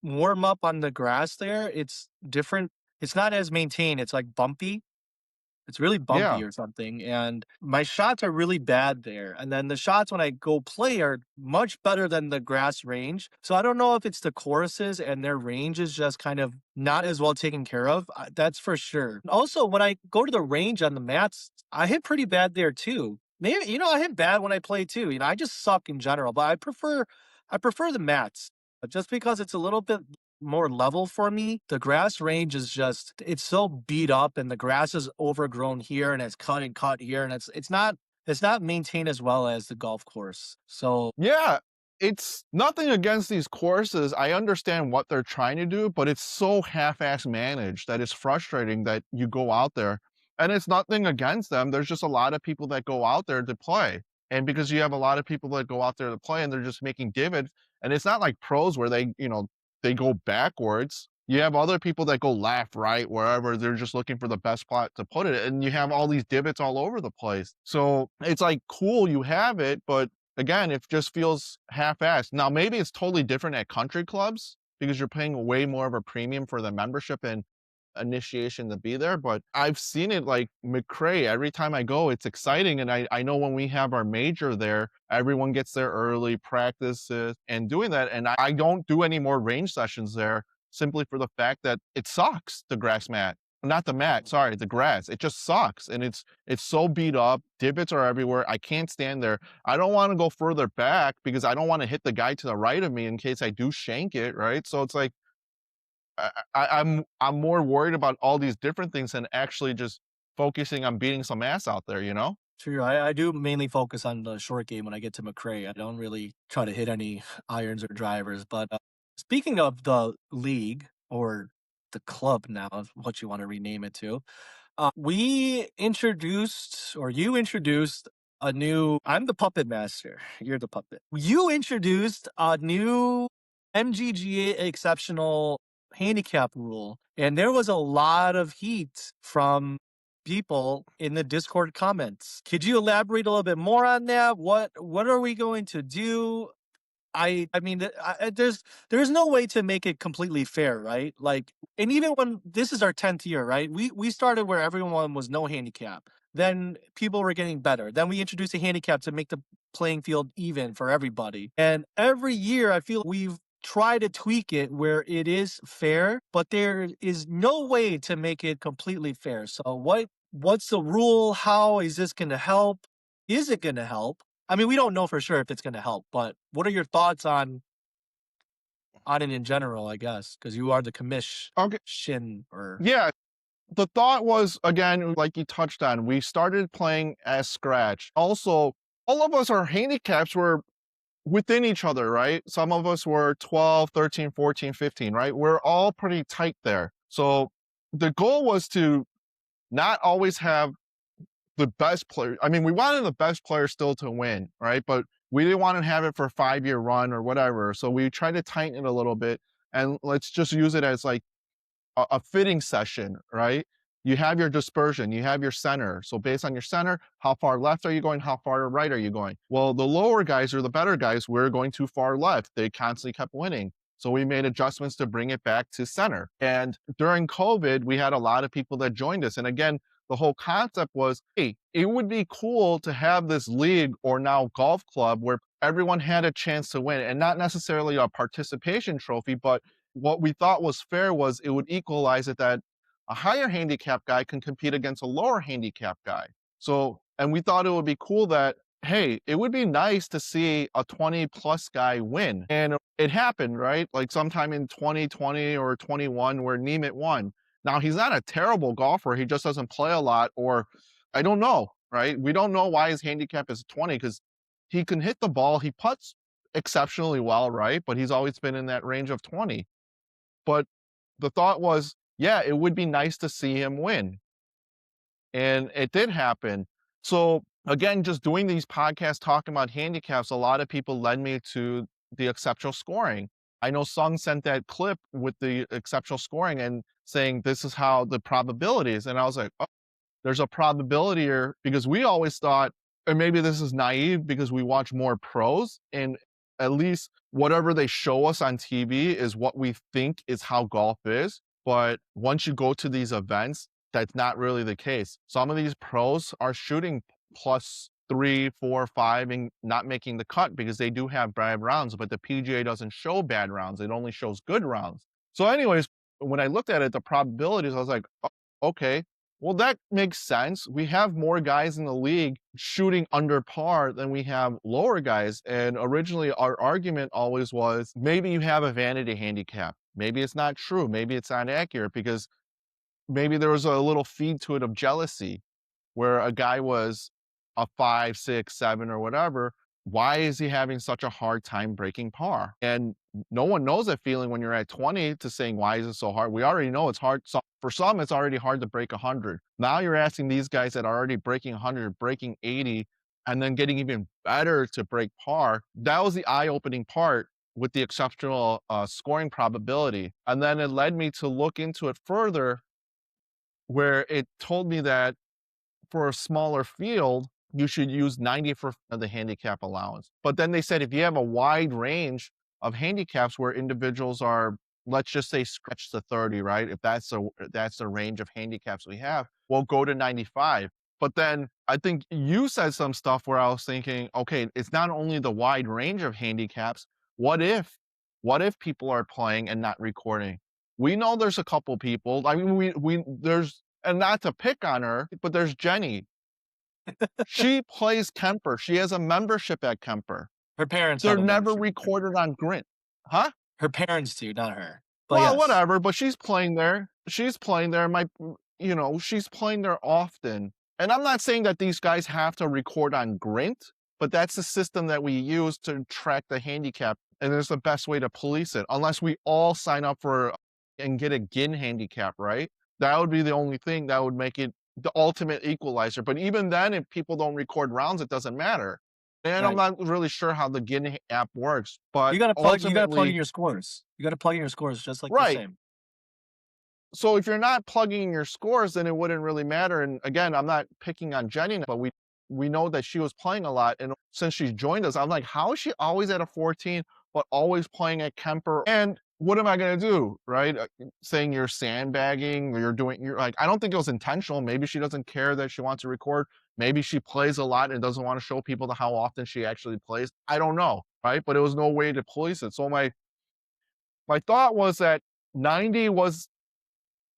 warm up on the grass there, it's different. It's not as maintained. It's like bumpy. It's really bumpy Yeah. or something, and my shots are really bad there, and then the shots when I go play are much better than the grass range, so I don't know if it's the courses and their range is just kind of not as well taken care of, that's for sure. Also, when I go to the range on the mats, I hit pretty bad there too. Maybe I hit bad when I play too, I just suck in general, but I prefer the mats, just because it's a little bit more level for me. The grass range is just it's so beat up and the grass is overgrown here and it's cut and cut here and it's not it's not maintained as well as the golf course. So Yeah, it's nothing against these courses. I understand what they're trying to do, but it's so half-ass managed that it's frustrating that you go out there and it's nothing against them. There's just a lot of people that go out there to play. And because you have a lot of people that go out there to play and they're just making divots, and it's not like pros where they go backwards. You have other people that go left, right, wherever they're just looking for the best spot to put it. And you have all these divots all over the place. So it's like cool you have it, but again, it just feels half-assed. Now, maybe it's totally different at country clubs because you're paying way more of a premium for the membership and initiation to be there, but I've seen it like McCrae. Every time I go, it's exciting, and I know when we have our major there, everyone gets there early, practices, and doing that, and I don't do any more range sessions there simply for the fact that it sucks, the grass mat. Not the mat, sorry, the grass. It just sucks, and it's so beat up, divots are everywhere, I can't stand there. I don't wanna go further back because I don't wanna hit the guy to the right of me in case I do shank it, right? So it's like, I'm more worried about all these different things than actually just focusing on beating some ass out there, you know? true. I do mainly focus on the short game when I get to McCrae. I don't really try to hit any irons or drivers. But speaking of the league or the club now, what you want to rename it to, we introduced, or you introduced a new. I'm the puppet master. You're the puppet. You introduced a new MGGA exceptional handicap rule, and there was a lot of heat from people in the Discord comments. Could you elaborate a little bit more on that? What are we going to do? I mean, there's no way to make it completely fair, right? Like, and even when this is our 10th year, right? We started where everyone was no handicap. Then people were getting better. Then we introduced a handicap to make the playing field even for everybody. And every year, I feel we've tried to tweak it where it is fair, but there is no way to make it completely fair. So what's the rule? How is this going to help? Is it going to help? I mean, we don't know for sure if it's gonna help, but what are your thoughts on it in general, I guess? Because you are the commish Okay. Shin or Yeah. The thought was, again, like you touched on, we started playing as scratch. Also, all of us, our handicaps were within each other, right? Some of us were 12, 13, 14, 15, right? We're all pretty tight there. So the goal was to not always have the best player. I mean, we wanted the best player still to win, right? But we didn't want to have it for a 5-year run or whatever. So we tried to tighten it a little bit and let's just use it as like a fitting session, right? You have your dispersion, you have your center. So based on your center, how far left are you going? How far right are you going? Well, the lower guys or the better guys were going too far left. They constantly kept winning. So we made adjustments to bring it back to center. And during COVID, we had a lot of people that joined us. And again, the whole concept was, hey, it would be cool to have this league or now golf club where everyone had a chance to win and not necessarily a participation trophy, but what we thought was fair was it would equalize it that a higher handicap guy can compete against a lower handicap guy. So, and we thought it would be cool that, hey, it would be nice to see a 20 plus guy win. And it happened, right? Like sometime in 2020 or 21 where Nemeth won. Now, he's not a terrible golfer. He just doesn't play a lot, or I don't know, right? We don't know why his handicap is 20 because he can hit the ball. He puts exceptionally well, right? But he's always been in that range of 20. But the thought was, yeah, it would be nice to see him win. And it did happen. So again, just doing these podcasts talking about handicaps, a lot of people led me to the exceptional scoring. I know Sung sent that clip with the exceptional scoring and saying this is how the probabilities. And I was like, oh, there's a probability here because we always thought, and maybe this is naive because we watch more pros and at least whatever they show us on TV is what we think is how golf is. But once you go to these events, that's not really the case. Some of these pros are shooting plus 3, 4, 5 and not making the cut because they do have bad rounds, but the PGA doesn't show bad rounds. It only shows good rounds. So, anyways, when I looked at it, the probabilities, I was like, "Oh, okay, well, that makes sense. We have more guys in the league shooting under par than we have lower guys. And originally, our argument always was maybe you have a vanity handicap. Maybe it's not true. Maybe it's not accurate because maybe there was a little feed to it of jealousy where a guy was a 5, 6, 7, or whatever, why is he having such a hard time breaking par? And no one knows that feeling when you're at 20 to saying, why is it so hard? We already know it's hard. So for some, it's already hard to break 100. Now you're asking these guys that are already breaking 100, breaking 80, and then getting even better to break par. That was the eye opening part with the exceptional scoring probability. And then it led me to look into it further, where it told me that for a smaller field, you should use 90% of the handicap allowance. But then they said if you have a wide range of handicaps where individuals are, let's just say, stretch to 30, right? If that's the range of handicaps we have, we'll go to 95. But then I think you said some stuff where I was thinking, okay, it's not only the wide range of handicaps. What if, what if people are playing and not recording? We know there's a couple people. I mean, we there's, and not to pick on her, but there's Jenny. She plays Kemper. She has a membership at Kemper. Her parents They're have a never membership. recorded on Grint. Huh? Her parents do, not her. But Well, yes. whatever, but she's playing there. She's playing there. She's playing there often. And I'm not saying that these guys have to record on Grint, but that's the system that we use to track the handicap. And it's the best way to police it, unless we all sign up for and get a GIN handicap, right? That would be the only thing that would make it the ultimate equalizer. But even then, if people don't record rounds, it doesn't matter. And I'm Right. not really sure how the GIN app works, but You gotta plug in ultimately, your scores. You gotta plug in your scores just like you're right. saying. So if you're not plugging in your scores, then it wouldn't really matter. And again, I'm not picking on Jenny, but we know that she was playing a lot. And since she's joined us, I'm like, how is she always at a 14, but always playing at Kemper? And what am I gonna do? Right? Saying you're sandbagging or you're like, I don't think it was intentional. Maybe she doesn't care that she wants to record. Maybe she plays a lot and doesn't want to show people how often she actually plays. I don't know. Right. But it was no way to police it. So my thought was that 90 was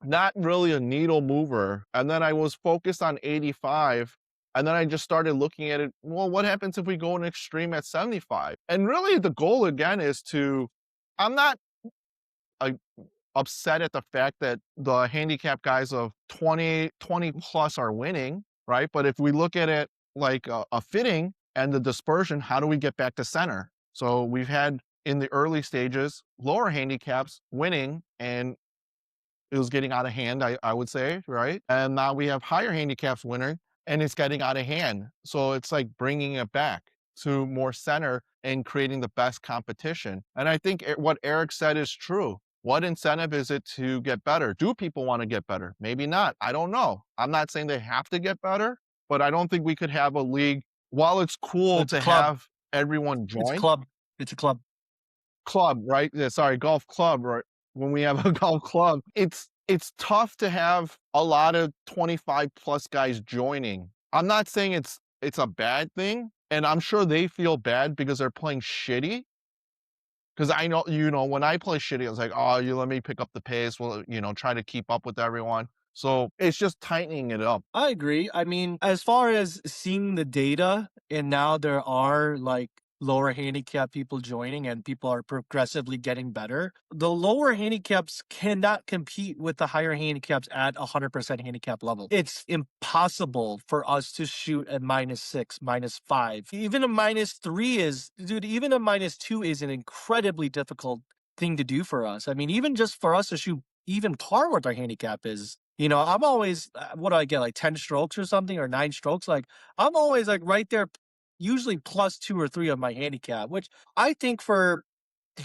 not really a needle mover. And then I was focused on 85. And then I just started looking at it. Well, what happens if we go an extreme at 75? And really, the goal again is to, I'm not uh, upset at the fact that the handicap guys of 20 plus are winning, right? But if we look at it like a fitting and the dispersion, how do we get back to center? So we've had in the early stages lower handicaps winning, and it was getting out of hand, I would say, right? And now we have higher handicaps winning, and it's getting out of hand. So it's like bringing it back to more center and creating the best competition. And I think what Eric said is true. What incentive is it to get better? Do people want to get better? Maybe not. I don't know. I'm not saying they have to get better, but I don't think we could have a league. While it's cool It's a to club. have everyone It's a join, club. It's a club. club, right? Yeah, sorry, golf club, right? When we have a golf club, it's tough to have a lot of 25 plus guys joining. I'm not saying it's a bad thing, and I'm sure they feel bad because they're playing shitty. Because I know, when I play shitty, I was like, oh, you let me pick up the pace. Well, try to keep up with everyone. So it's just tightening it up. I agree. I mean, as far as seeing the data, and now there are like lower handicap people joining and people are progressively getting better. The lower handicaps cannot compete with the higher handicaps at 100% handicap level. It's impossible for us to shoot at -6, -5. Even a -3 is, dude, even a -2 is an incredibly difficult thing to do for us. I mean, even just for us to shoot even par with our handicap is, I'm always, what do I get, like 10 strokes or something, or 9 strokes? Like, I'm always like right there, usually plus 2 or 3 of my handicap, which I think for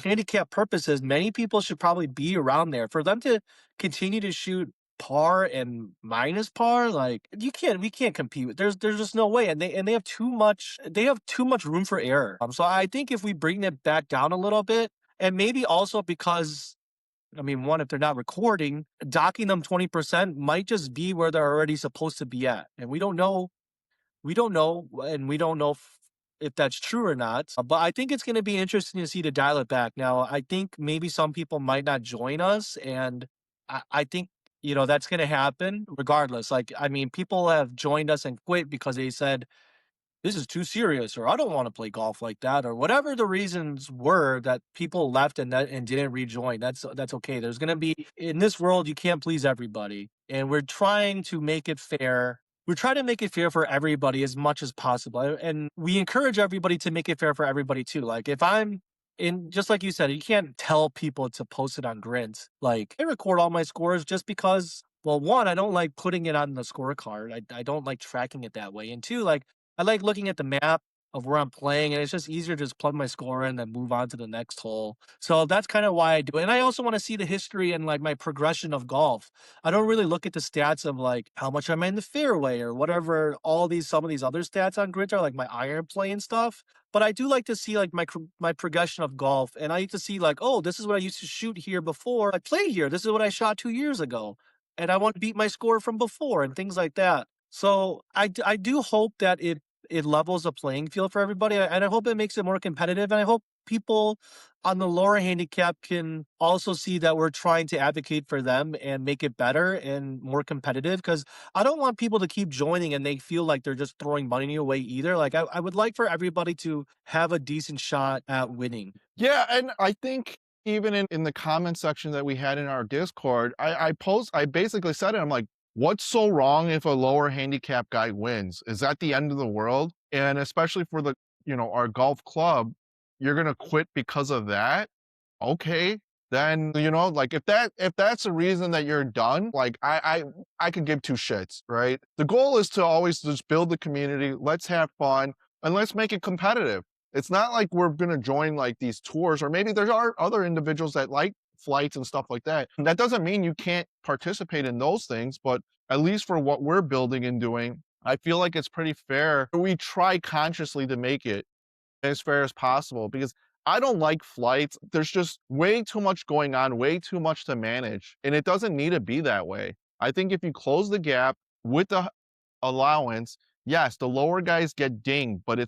handicap purposes, many people should probably be around there. For them to continue to shoot par and minus par, like we can't compete with. There's just no way, and they have too much room for error. So I think if we bring them back down a little bit, and maybe also because, I mean, one, if they're not recording, docking them 20% might just be where they're already supposed to be at. And we don't know. And we don't know if that's true or not. But I think it's going to be interesting to see to dial it back. Now, I think maybe some people might not join us. And I think, that's going to happen regardless. Like, I mean, people have joined us and quit because they said, this is too serious, or I don't want to play golf like that, or whatever the reasons were that people left and didn't rejoin. That's okay. There's gonna be, in this world, you can't please everybody, and we're trying to make it fair we try to make it fair for everybody as much as possible, and we encourage everybody to make it fair for everybody too. Like if I'm in, just like you said, you can't tell people to post it on grids. Like I record all my scores just because, well, one, I don't like putting it on the scorecard. I don't like tracking it that way. And two, like I like looking at the map of where I'm playing, and it's just easier to just plug my score in and then move on to the next hole. So that's kind of why I do it. And I also want to see the history and like my progression of golf. I don't really look at the stats of like how much am I in the fairway or whatever. All these some of these other stats on grids are like my iron play and stuff. But I do like to see like my progression of golf, and I like to see like, oh, this is what I used to shoot here before I played here. This is what I shot 2 years ago, and I want to beat my score from before and things like that. So I do hope that it levels the playing field for everybody, and I hope it makes it more competitive, and I hope people on the lower handicap can also see that we're trying to advocate for them and make it better and more competitive. Because I don't want people to keep joining and they feel like they're just throwing money away either. Like I would like for everybody to have a decent shot at winning. Yeah, and I think even in the comment section that we had in our Discord, I basically said it. I'm like, what's so wrong if a lower handicap guy wins? Is that the end of the world? And especially for the, our golf club, you're gonna quit because of that? Okay, then, like if that's the reason that you're done, like I could give two shits, right? The goal is to always just build the community, let's have fun, and let's make it competitive. It's not like we're gonna join like these tours, or maybe there are other individuals that like flights and stuff like that. That doesn't mean you can't participate in those things, but at least for what we're building and doing, I feel like it's pretty fair. We try consciously to make it as fair as possible because I don't like flights. There's just way too much going on, way too much to manage, and it doesn't need to be that way. I think if you close the gap with the allowance, yes, the lower guys get dinged, but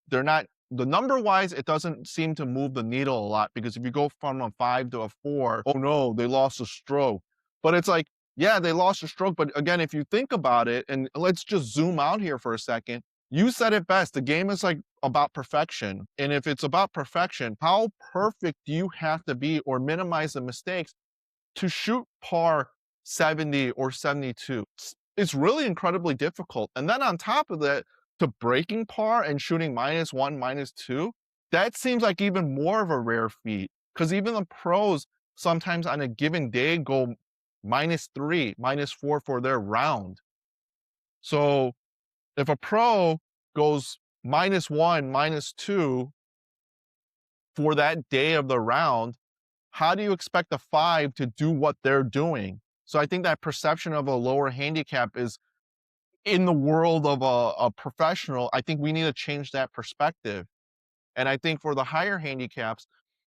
they're not, the number wise, it doesn't seem to move the needle a lot because if you go from a 5 to a 4, oh no, they lost a stroke. But it's like, yeah, they lost a stroke. But again, if you think about it, and let's just zoom out here for a second, you said it best. The game is like about perfection. And if it's about perfection, how perfect do you have to be or minimize the mistakes to shoot par 70 or 72? It's really incredibly difficult. And then on top of that, to breaking par and shooting -1, -2, that seems like even more of a rare feat. Because even the pros sometimes on a given day go -3, -4 for their round. So if a pro goes -1, -2 for that day of the round, how do you expect a 5 to do what they're doing? So I think that perception of a lower handicap is in the world of a professional. I think we need to change that perspective. And I think for the higher handicaps,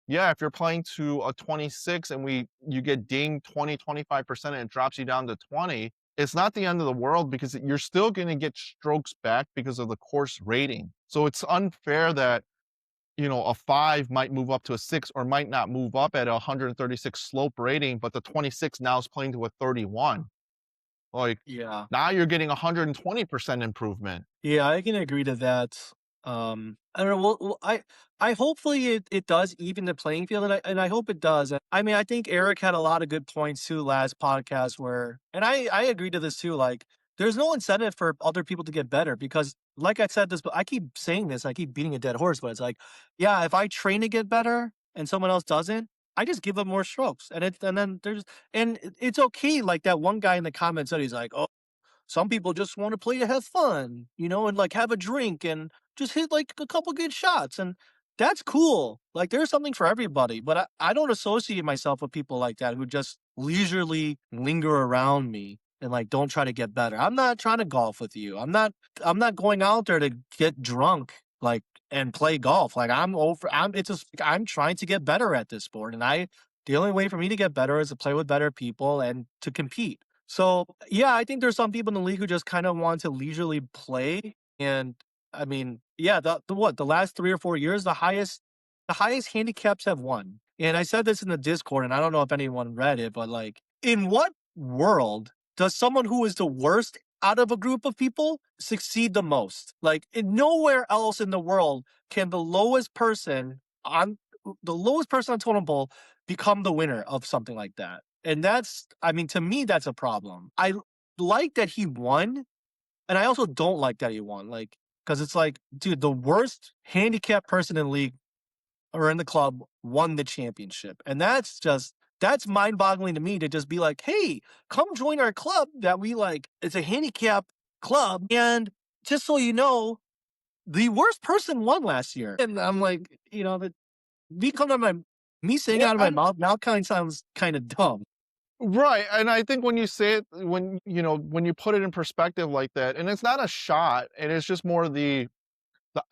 yeah, if you're playing to a 26 and you get dinged 20, 25% and it drops you down to 20, it's not the end of the world because you're still going to get strokes back because of the course rating. So it's unfair that, a 5 might move up to a 6 or might not move up at a 136 slope rating, but the 26 now is playing to a 31. Like, Yeah. now you're getting 120% improvement. Yeah, I can agree to that. I don't know. Well, I hopefully it does even the playing field, and I hope it does. I mean, I think Eric had a lot of good points too last podcast where, and I agree to this too. Like, there's no incentive for other people to get better because, like I said this, but I keep saying this, I keep beating a dead horse, but it's like, yeah, if I train to get better and someone else doesn't, I just give them more strokes, and then it's okay. Like that one guy in the comments said, he's like, oh, some people just want to play to have fun, and like have a drink and just hit like a couple good shots. And that's cool. Like there's something for everybody. But I don't associate myself with people like that who just leisurely linger around me and like don't try to get better. I'm not trying to golf with you. I'm not going out there to get drunk like and play golf. Like I'm it's just I'm trying to get better at this sport. And the only way for me to get better is to play with better people and to compete. So, yeah, I think there's some people in the league who just kind of want to leisurely play. And I mean, yeah, the last 3 or 4 years, the highest handicaps have won. And I said this in the Discord, and I don't know if anyone read it, but like, in what world does someone who is the worst out of a group of people succeed the most? Like, in nowhere else in the world can on the lowest person on totem pole become the winner of something like that. And I mean, to me, that's a problem. I like that he won, and I also don't like that he won, like, because it's like, dude, the worst handicap person in league or in the club won the championship. And that's mind-boggling to me to just be like, "Hey, come join our club that we like. It's a handicap club, and just so you know, the worst person won last year." And I'm like, that me coming out of my me saying Yeah, out of my and mouth now kind of sounds kind of dumb. right, and I think when you say it, when you put it in perspective like that, and it's not a shot, and it's just more the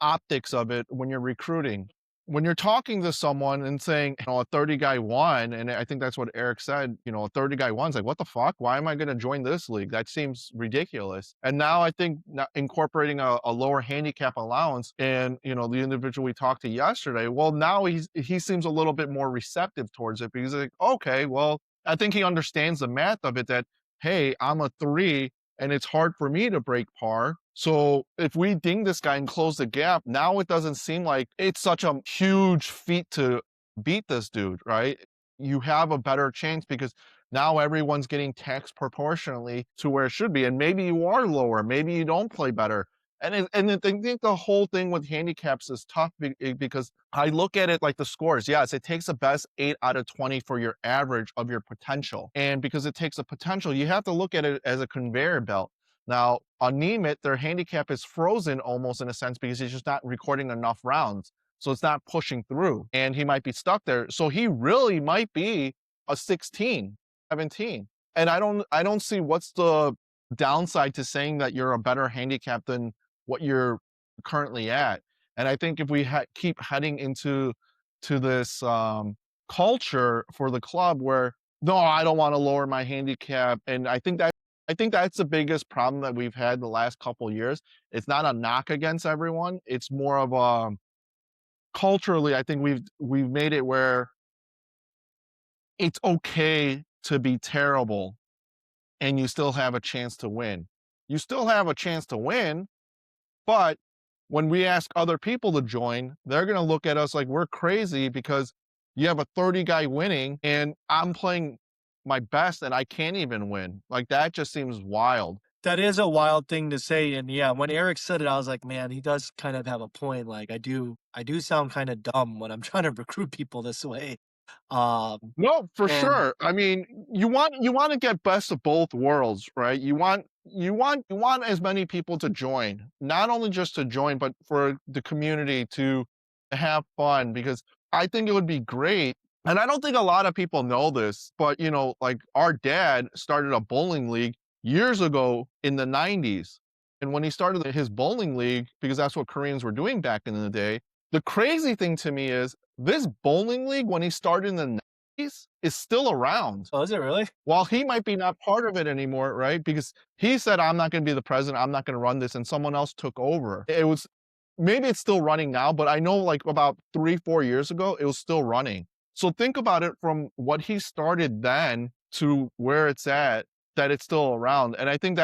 optics of it when you're recruiting. When you're talking to someone and saying, a 30 guy won, and I think that's what Eric said, a 30 guy won. It's like, what the fuck? Why am I going to join this league? That seems ridiculous. And now I think incorporating a lower handicap allowance and, the individual we talked to yesterday, well, now he seems a little bit more receptive towards it because like, okay, well, I think he understands the math of it that, hey, I'm a three and it's hard for me to break par. So if we ding this guy and close the gap, now it doesn't seem like it's such a huge feat to beat this dude, right? You have a better chance because now everyone's getting taxed proportionally to where it should be. And maybe you are lower, maybe you don't play better. I think the whole thing with handicaps is tough because I look at it like the scores. Yes, it takes the best 8 out of 20 for your average of your potential. And because it takes a potential, you have to look at it as a conveyor belt. Now, on Nemeth, their handicap is frozen almost in a sense because he's just not recording enough rounds. So it's not pushing through and he might be stuck there. So he really might be a 16, 17. And I don't see what's the downside to saying that you're a better handicap than what you're currently at. And I think if we keep heading to this culture for the club where no, I don't want to lower my handicap, and I think that's the biggest problem that we've had the last couple years. It's not a knock against everyone. It's more of a culturally. I think we've made it where it's okay to be terrible and you still have a chance to win. You still have a chance to win, but when we ask other people to join, they're going to look at us like we're crazy because you have a 30 guy winning and I'm playing my best and I can't even win. Like that just seems wild. That is a wild thing to say, and yeah, when Eric said it, I was like, "Man, he does kind of have a point." Like, I do sound kind of dumb when I'm trying to recruit people this way. Um, No, for and sure. I mean, you want to get best of both worlds, right? You want as many people to join, not only just to join, but for the community to have fun because I think it would be great. And I don't think a lot of people know this, but like our dad started a bowling league years ago in the 90s. And when he started his bowling league, because that's what Koreans were doing back in the day, the crazy thing to me is this bowling league, when he started in the 90s, is still around. oh, is it really? While he might be not part of it anymore, right? Because he said, I'm not going to be the president. I'm not going to run this. And someone else took over. It was maybe it's still running now, but I know like about 3, 4 years ago, it was still running. So think about it from what he started then to where it's at, that it's still around. And I think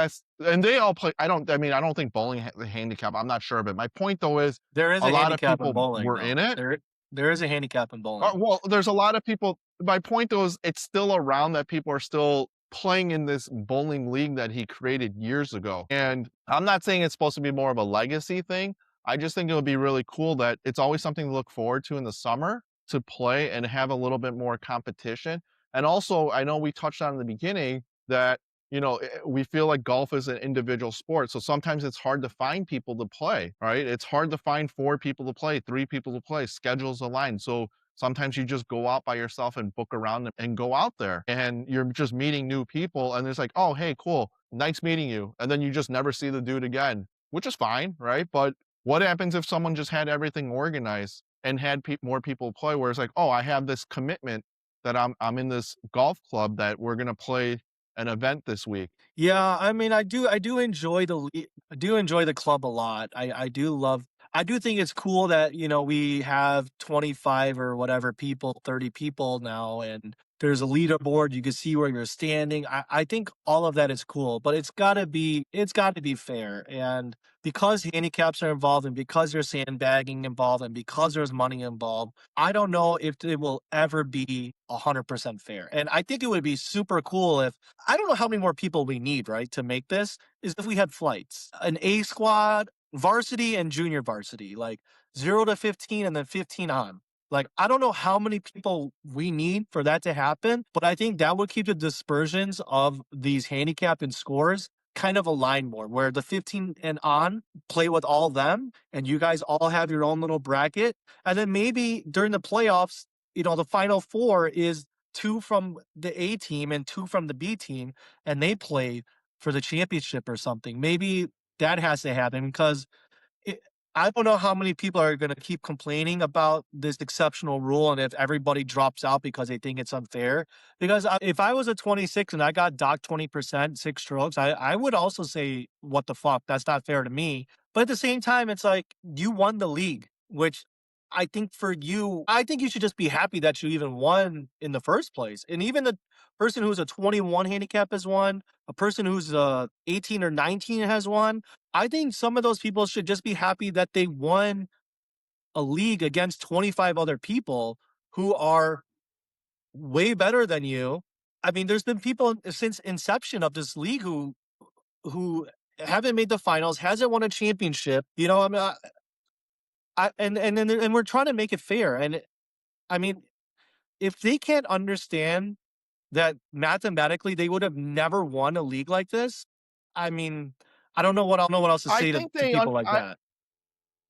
and they all play. I don't think bowling the handicap. I'm not sure. But my point though is There is a a lot of handicap in people bowling, were in though. it. There is a handicap in bowling. Well, there's a lot of people. My point though is it's still around that people are still playing in this bowling league that he created years ago. And I'm not saying it's supposed to be more of a legacy thing. I just think it would be really cool that it's always something to look forward to in the summer to play and have a little bit more competition. And also, I know we touched on in the beginning that we feel like golf is an individual sport. So sometimes it's hard to find people to play, right? It's hard to find 4 people to play, 3 people to play, schedules aligned. So sometimes you just go out by yourself and book around and go out there and you're just meeting new people. And it's like, oh, hey, cool. Nice meeting you. And then you just never see the dude again, which is fine, right? But what happens if someone just had everything organized and had more people play where it's like, oh, I have this commitment that I'm in this golf club that we're going to play an event this week. Yeah, I mean, I do enjoy I do enjoy the club a lot. I do love I do think it's cool that, we have 25 or whatever people, 30 people now, and there's a leaderboard. You can see where you're standing. I think all of that is cool, but it's gotta be fair. And because handicaps are involved and because there's sandbagging involved and because there's money involved, I don't know if it will ever be 100% fair. And I think it would be super cool if I don't know how many more people we need, right, to make this, is if we had flights. An A squad, varsity and junior varsity, like 0 to 15 and then 15 on. Like, I don't know how many people we need for that to happen, but I think that would keep the dispersions of these handicap and scores kind of aligned more, where the 15 and on play with all of them, and you guys all have your own little bracket. And then maybe during the playoffs, the final four is two from the A team and two from the B team, and they play for the championship or something. Maybe that has to happen because it I don't know how many people are gonna keep complaining about this exceptional rule and if everybody drops out because they think it's unfair. Because if I was a 26 and I got docked 20%, 6 strokes, I would also say, "What the fuck? That's not fair to me." But at the same time, it's like, you won the league, which I think you should just be happy that you even won in the first place. And even the person who's a 21 handicap has won, a person who's 18 or 19 has won. I think some of those people should just be happy that they won a league against 25 other people who are way better than you. I mean, there's been people since inception of this league who haven't made the finals, hasn't won a championship. I mean, and we're trying to make it fair. And I mean, if they can't understand that mathematically they would have never won a league like this, I mean, I don't know what else to I say to think to they people un like that.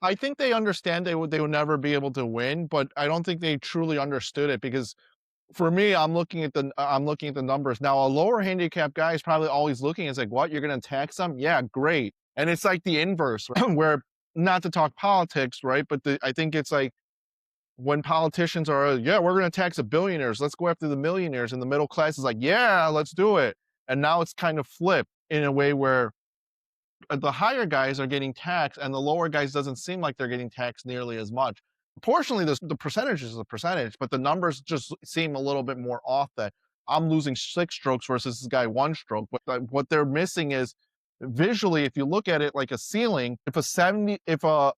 I think they understand they would never be able to win, but I don't think they truly understood it because for me, I'm looking at the numbers. Now, a lower handicap guy is probably always looking, it's like, "What? You're gonna tax them? Yeah, great." And it's like the inverse, where not to talk politics, right? But I think it's like when politicians are, "Yeah, we're gonna tax the billionaires. Let's go after the millionaires," and the middle class is like, "Yeah, let's do it." And now it's kind of flipped in a way where the higher guys are getting taxed and the lower guys doesn't seem like they're getting taxed nearly as much. Proportionally, the percentage is a percentage, but the numbers just seem a little bit more off that I'm losing 6 strokes versus this guy 1 stroke. But what they're missing is visually, if you look at it like a ceiling, if a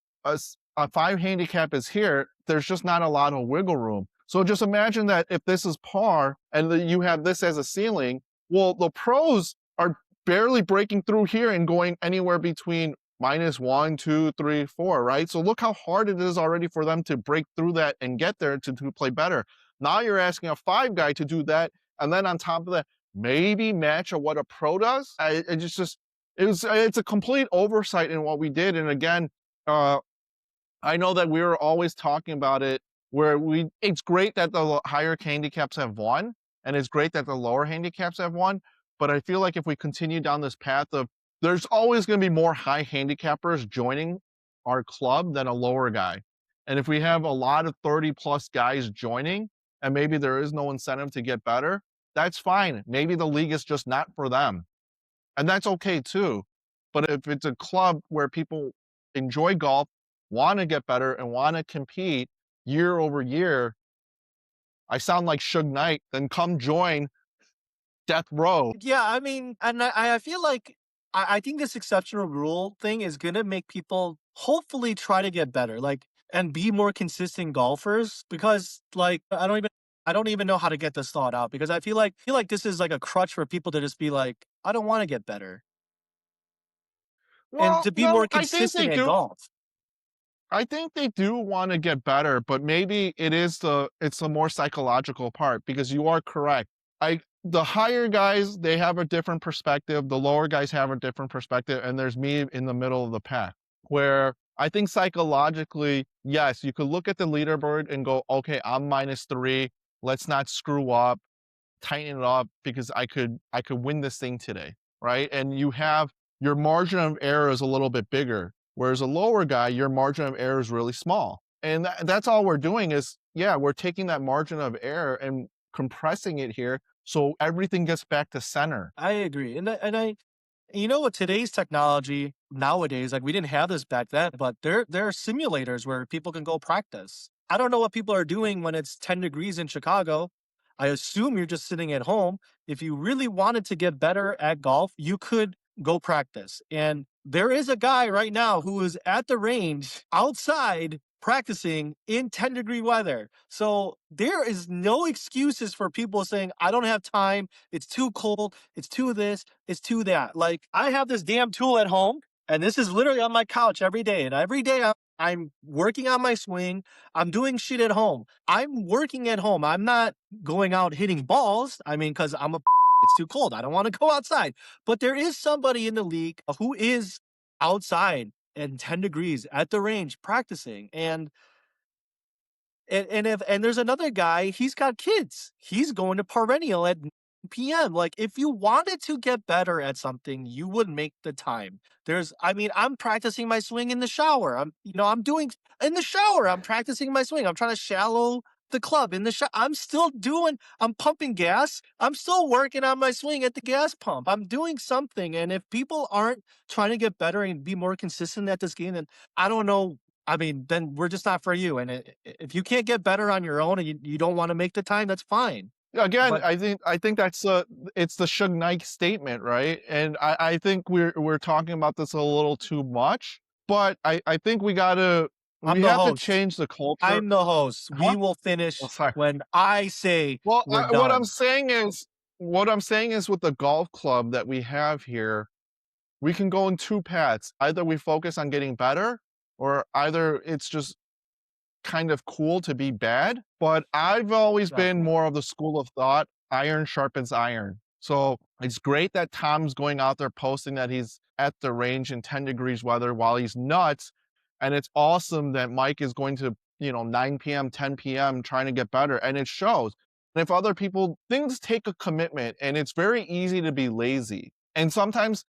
5 handicap is here, there's just not a lot of wiggle room. So just imagine that if this is par and you have this as a ceiling, well, the pros are barely breaking through here and going anywhere between -1, 2, 3, 4, right? So look how hard it is already for them to break through that and get there to play better. Now you're asking a 5 guy to do that, and then on top of that, maybe match what a pro does. It's a complete oversight in what we did. And again, uh, I know that we were always talking about it where it's great that the higher handicaps have won, and it's great that the lower handicaps have won. But I feel like if we continue down this path of there's always going to be more high handicappers joining our club than a lower guy. And if we have a lot of 30 plus guys joining, and maybe there is no incentive to get better, that's fine. Maybe the league is just not for them. And that's okay too. But if it's a club where people enjoy golf, want to get better, and want to compete year over year, I sound like Suge Knight, then come join Death Row. Yeah, I mean, and I feel like I think this exceptional rule thing is gonna make people hopefully try to get better, like, and be more consistent golfers because, like, I don't even know how to get this thought out because I feel like this is like a crutch for people to just be like, "I don't wanna get better," and Well, to be more no, I think consistent they at do. golf. I think they do want to get better, but maybe it's the more psychological part because you are correct. The higher guys, they have a different perspective, the lower guys have a different perspective, and there's me in the middle of the pack where I think psychologically, yes, you could look at the leaderboard and go, "Okay, I'm -3. Let's not screw up, tighten it up because I could win this thing today," right? And you have your margin of error is a little bit bigger, whereas a lower guy, your margin of error is really small. And that's all we're doing is, yeah, we're taking that margin of error and compressing it here so everything gets back to center. I agree, with today's technology, nowadays. Like we didn't have this back then, but there are simulators where people can go practice. I don't know what people are doing when it's 10 degrees in Chicago. I assume you're just sitting at home. If you really wanted to get better at golf, you could go practice. And there is a guy right now who is at the range outside practicing in 10-degree weather. So there is no excuses for people saying, I don't have time. It's too cold. It's too this. It's too that. Like I have this damn tool at home and this is literally on my couch every day. And every day I'm working on my swing. I'm doing shit at home. I'm working at home. I'm not going out hitting balls. I mean, because I'm a it's too cold. I don't want to go outside. But there is somebody in the league who is outside in 10 degrees at the range practicing. And there's another guy, he's got kids. He's going to perennial at 9 p.m. Like if you wanted to get better at something, you would make the time. I mean, I'm practicing my swing in the shower. I'm doing in the shower. I'm practicing my swing. I'm trying to shallow the club in the shower. I'm pumping gas. I'm still working on my swing at the gas pump. I'm doing something. And if people aren't trying to get better and be more consistent at this game, then I don't know. I mean, then we're just not for you. And if you can't get better on your own and you don't want to make the time, that's fine. Yeah, again, But I think that's it's the Suge Knight statement, right? And I think we're talking about this a little too much, but I think I'm we the have to host. change the culture. I'm the host. Huh? We will Oh, finish sorry. when I say Well, we're what I'm done. saying is with the golf club that we have here, we can go in two paths. Either we focus on getting better, or either it's just kind of cool to be bad, but I've always been Exactly. more of the school of thought, iron sharpens iron. So it's great that Tom's going out there posting that he's at the range in 10 degrees weather while he's nuts. And it's awesome that Mike is going to, 9 p.m., 10 p.m. trying to get better. And it shows. And if other people, things take a commitment and it's very easy to be lazy. And sometimes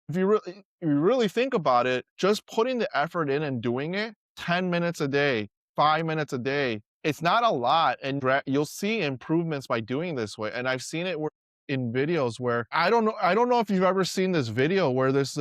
if you really think about it, just putting the effort in and doing it 10 minutes a day, 5 minutes a day. It's not a lot, and you'll see improvements by doing this way. And I've seen it in videos where I don't know if you've ever seen this video where there's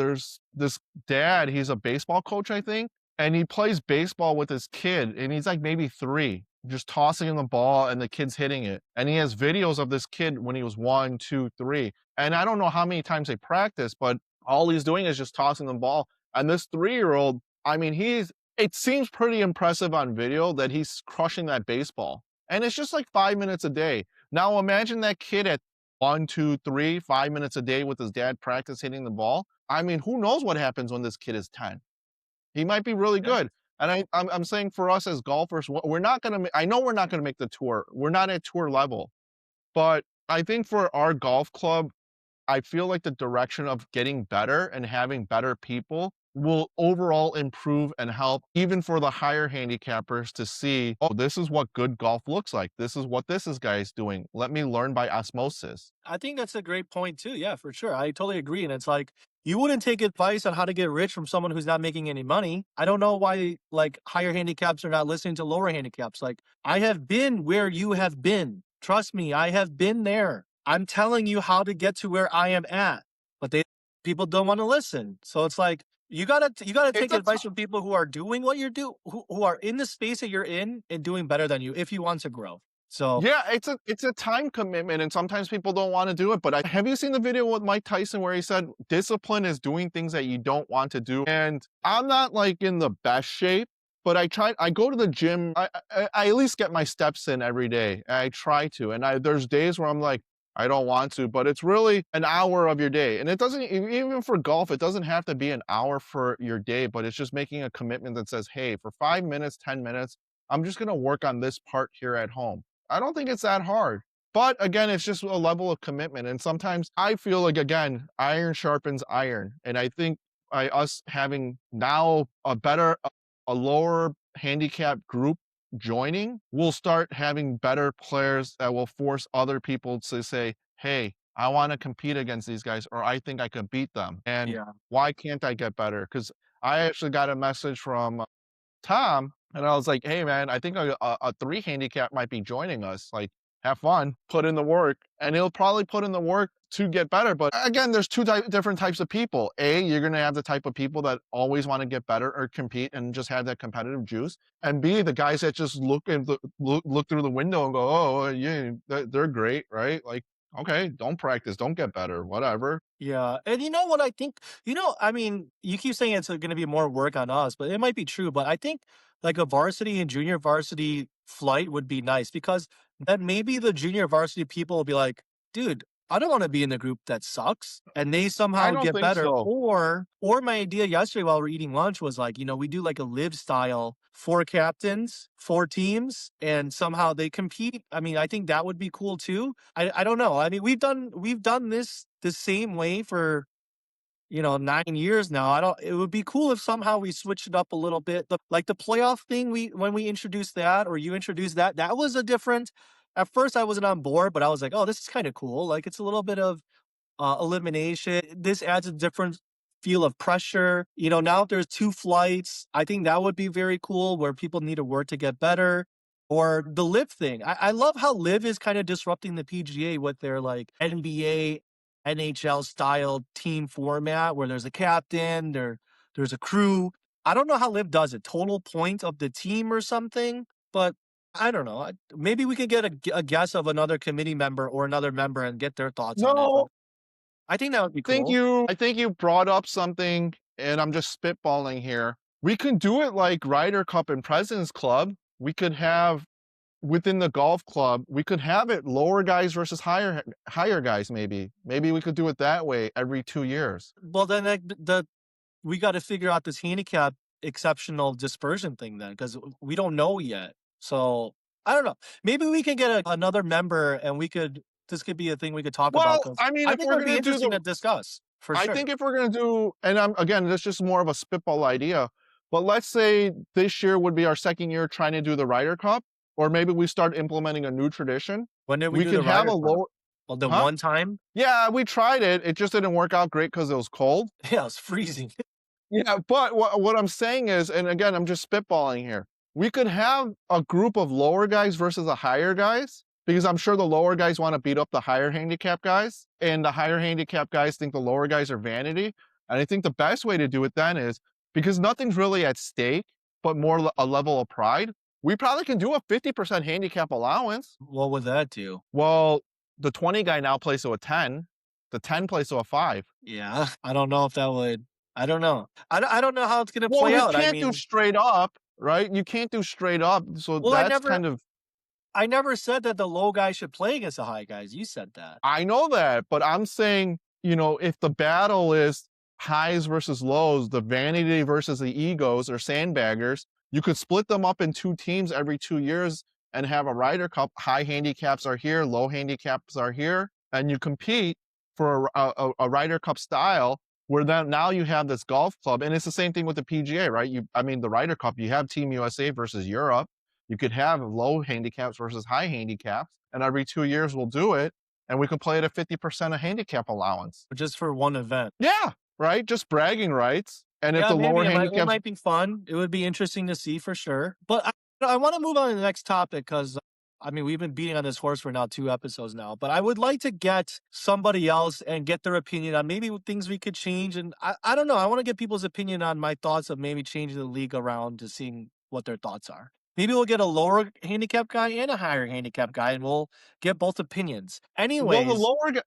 this dad. He's a baseball coach, I think, and he plays baseball with his kid, and he's like maybe 3, just tossing him the ball, and the kid's hitting it. And he has videos of this kid when he was 1, 2, 3, and I don't know how many times they practice, but all he's doing is just tossing the ball. And this 3-year-old, I mean, it seems pretty impressive on video that he's crushing that baseball. And it's just like 5 minutes a day. Now imagine that kid at 1, 2, 3, 5 minutes a day with his dad practice hitting the ball. I mean, who knows what happens when this kid is 10? He might be really Yeah. good. And I'm saying for us as golfers, we're not gonna. I know we're not gonna make the tour. We're not at tour level, but I think for our golf club, I feel like the direction of getting better and having better people will overall improve and help even for the higher handicappers to see, oh, this is what good golf looks like. This is what this is guys doing. Let me learn by osmosis. I think that's a great point too. Yeah, for sure. I totally agree. And it's like you wouldn't take advice on how to get rich from someone who's not making any money. I don't know why like higher handicaps are not listening to lower handicaps. Like I have been where you have been. Trust me, I have been there. I'm telling you how to get to where I am at. But people don't want to listen. So it's like you gotta It's take a advice from people who are doing what you're who are in the space that you're in and doing better than you if you want to grow. So Yeah, it's a time commitment, and sometimes people don't wanna do it, but have you seen the video with Mike Tyson where he said, "Discipline is doing things that you don't want to do," and I'm not, like, in the best shape, but I go to the gym, I at least get my steps in every day, I try to, and there's days where I'm like, "I don't want to," but it's really an hour of your day, and it doesn't even for golf, it doesn't have to be an hour for your day, but it's just making a commitment that says, "Hey, for 5 minutes, 10 minutes, I'm just gonna work on this part here at home." I don't think it's that hard. But again, it's just a level of commitment. And sometimes I feel like, again, iron sharpens iron. And I think by us having now a lower handicap group joining, we'll start having better players that will force other people to say, hey, I want to compete against these guys, or I think I could beat them. And yeah. why can't I get better? Because I actually got a message from Tom, and I was like, "Hey, man, I think a 3 handicap might be joining us. Like, have fun, put in the work, and he'll probably put in the work to get better. But again, there's different types of people. A, you're going to have the type of people that always want to get better or compete and just have that competitive juice. And B, the guys that just look through the window and go, oh, yeah, they're great, right? Like, okay, don't practice, don't get better, whatever. Yeah, and you know what I think? I mean, you keep saying it's gonna be more work on us, but it might be true, but I think, like, a varsity and junior varsity flight would be nice because then maybe the junior varsity people will be like, "Dude, I don't wanna be in the group that sucks," and they I somehow don't get think better, so. or my idea yesterday while we're eating lunch was like, we do, like, a live style, 4 captains, 4 teams, and somehow they compete. I mean, I think that would be cool too. I don't know. I mean, we've done this the same way for, 9 years now. I don't It would be cool if somehow we switched it up a little bit. The playoff thing, when we introduced that or you introduced that, that was a different. At first I wasn't on board, but I was like, "Oh, this is kind of cool." Like it's a little bit of elimination. This adds a different feel of pressure. Now if there's 2 flights, I think that would be very cool where people need to work to get better. Or the live thing. I love how live is kind of disrupting the PGA with their like NBA, NHL style team format where there's a captain, there's a crew. I don't know how live does it. Total point of the team or something, but I don't know. Maybe we could get a guess of another committee member or another member and get their thoughts on it. But No, I think that would be cool. I think you brought up something, and I'm just spitballing here. We can do it like Ryder Cup and President's Club. We could have within the golf club, we could have it lower guys versus higher guys. Maybe we could do it that way every 2 years. Well, then we got to figure out this handicap exceptional dispersion thing then, because we don't know yet. So I don't know. Maybe we can get another member, and this could be a thing we could talk about Well, because I mean, I if think it we're would be gonna do interesting the to discuss for I sure. think if we're gonna do, and I'm again, that's just more of a spitball idea. But let's say this year would be our second year trying to do the Ryder Cup, or maybe we start implementing a new tradition. When did we We do could the have Ryder a Cup? lower, Well, the huh? one time, Yeah, we tried it. It just didn't work out great because it was cold. yeah, it's freezing. Yeah, but what I'm saying is, and again, I'm just spitballing here. We could have a group of lower guys versus the higher guys because I'm sure the lower guys want to beat up the higher handicap guys, and the higher handicap guys think the lower guys are vanity. And I think the best way to do it then is because nothing's really at stake, but more a level of pride. We probably can do a 50% handicap allowance. What would that do? Well, the 20 guy now plays to a 10, the 10 plays to a 5. Yeah, I don't know if that would. I don't know. I don't know how it's gonna Well, play you out. I can't do mean, straight up, right? You can't do straight up, so well, that's kind of I never said that the low guy should play against the high guys. You said that. I know that, but I'm saying, if the battle is highs versus lows, the vanity versus the egos or sandbaggers, you could split them up in 2 teams every 2 years and have a Ryder Cup. High handicaps are here, low handicaps are here, and you compete for a Ryder Cup style where then now you have this golf club, and it's the same thing with the PGA, right? I mean, the Ryder Cup, you have Team USA versus Europe. You could have low handicaps versus high handicaps, and every 2 years we'll do it, and we could play it at 50% of handicap allowance. Just for one event. Yeah, right? Just bragging rights. And if Yeah, the maybe lower it handicaps, might be fun. It would be interesting to see for sure. But I want to move on to the next topic because I mean we've been beating on this horse for now 2 episodes now. But I would like to get somebody else and get their opinion on maybe things we could change. And I don't know. I want to get people's opinion on my thoughts of maybe changing the league around to seeing what their thoughts are. Maybe we'll get a lower handicap guy and a higher handicap guy, and we'll get both opinions. well, Anyways,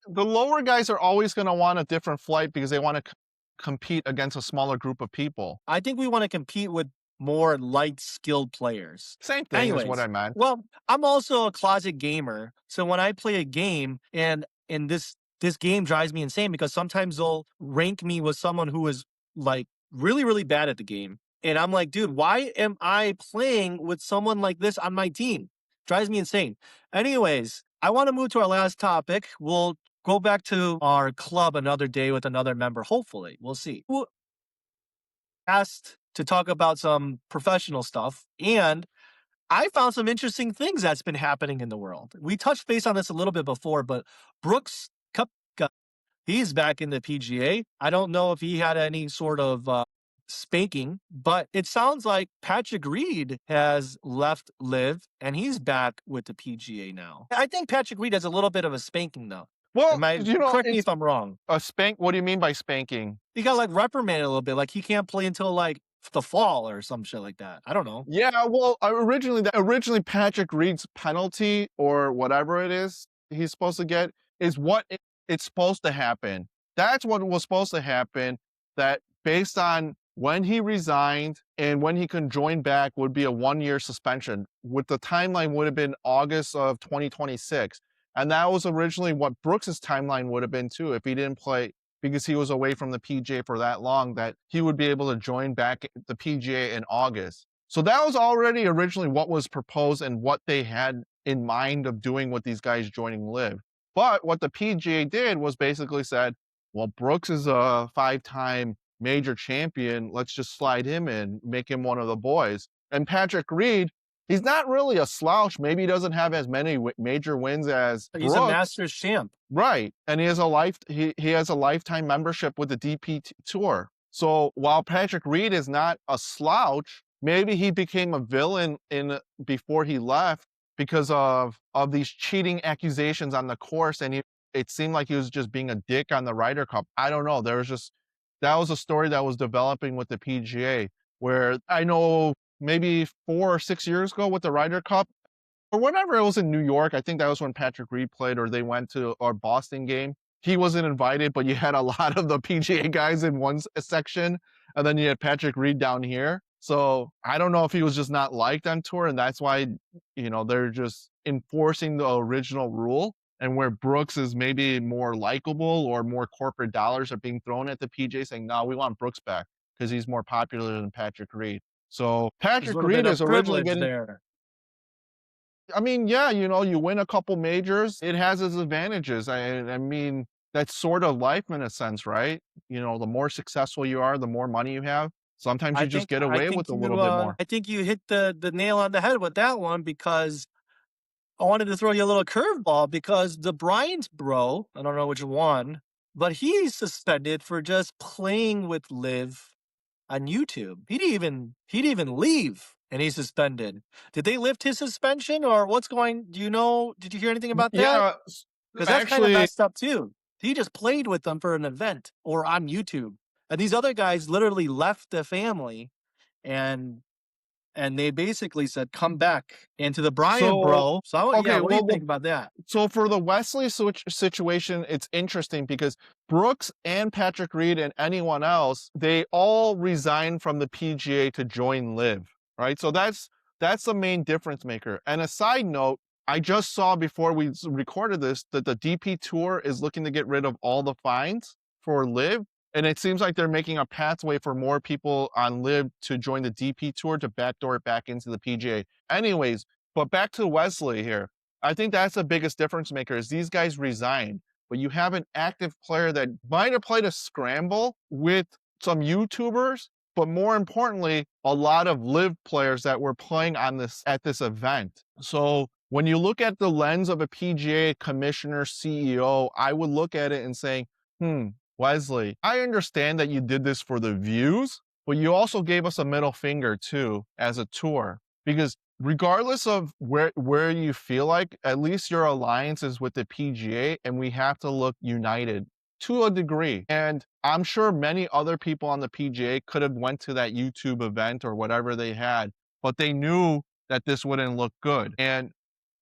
the lower guys are always going to want a different flight because they want to compete against a smaller group of people. I think we want to compete with more light skilled players. Same thing is what Anyways, I meant. well, I'm also a closet gamer. So when I play a game and this game drives me insane because sometimes they'll rank me with someone who is like really, really bad at the game. And I'm like, dude, why am I playing with someone like this on my team? Drives me insane. Anyways, I want to move to our last topic. We'll go back to our club another day with another member. Hopefully, we'll see. We'll asked to talk about some professional stuff, and I found some interesting things that's been happening in the world. We touched base on this a little bit before, but Brooks Koepka, he's back in the PGA. I don't know if he had any sort of spanking, but it sounds like Patrick Reed has left Live and he's back with the PGA now. I think Patrick Reed has a little bit of a spanking though. Well, Am I correct me it's if I'm wrong? a spank. What do you mean by spanking? He got like reprimanded a little bit, like he can't play until like the fall or some shit like that. I don't know. Yeah, well, originally Patrick Reed's penalty or whatever it is he's supposed to get is it's supposed to happen. That's what was supposed to happen. That based on when he resigned and when he can join back would be a 1 year suspension. With the timeline would have been August of 2026, and that was originally what Brooks's timeline would have been too if he didn't play because he was away from the PGA for that long, that he would be able to join back the PGA in August. So that was already originally what was proposed and what they had in mind of doing with these guys joining Live. But what the PGA did was basically said, well, Brooks is a 5-time major champion. Let's just slide him in, make him one of the boys. And Patrick Reed, he's not really a slouch. Maybe he doesn't have as many major wins as He's a Brooks. Masters champ. Right, and he has a lifetime membership with the DP Tour. So while Patrick Reed is not a slouch, maybe he became a villain in before he left because of these cheating accusations on the course, and it seemed like he was just being a dick on the Ryder Cup. I don't know. There was just that was a story that was developing with the PGA, where I know maybe 4 or 6 years ago with the Ryder Cup, or whenever it was in New York, I think that was when Patrick Reed played, or they went to our Boston game. He wasn't invited, but you had a lot of the PGA guys in one section, and then you had Patrick Reed down here. So I don't know if he was just not liked on tour, and that's why they're just enforcing the original rule. And where Brooks is maybe more likable or more corporate dollars are being thrown at the PGA, saying, "No, we want Brooks back because he's more popular than Patrick Reed." So There's a Patrick little bit Reed is of originally privilege getting there. I mean, yeah, you win a couple majors, it has its advantages. I mean, that's sort of life in a sense, right? The more successful you are, the more money you have. Sometimes you just get away with a little bit more. I think you hit the nail on the head with that one because I wanted to throw you a little curveball because the Bryant bro, I don't know which one, but he's suspended for just playing with Liv on YouTube. He'd even leave and he's suspended. Did they lift his suspension or what's going? Do you know? Did you hear anything about that? Yeah, Because that's kind of actually, messed up too. He just played with them for an event or on YouTube, and these other guys literally left the family and they basically said, "Come back." And to the Bryant so bro, so yeah, okay, what do you well, think about that? so for the Wesley situation, it's interesting because Brooks and Patrick Reed and anyone else, they all resigned from the PGA to join Live, right? So that's the main difference maker. And a side note, I just saw before we recorded this that the DP Tour is looking to get rid of all the fines for Live. And it seems like they're making a pathway for more people on Live to join the DP Tour to backdoor it back into the PGA. Anyways, but back to Wesley here. I think that's the biggest difference maker is these guys resigned, but you have an active player that might have played a scramble with some YouTubers, but more importantly, a lot of Live players that were playing on this at this event. So when you look at the lens of a PGA commissioner, CEO, I would look at it and say, Wesley, I understand that you did this for the views, but you also gave us a middle finger too as a tour because regardless of where you feel like, at least your alliance is with the PGA and we have to look united to a degree. And I'm sure many other people on the PGA could have went to that YouTube event or whatever they had, but they knew that this wouldn't look good. And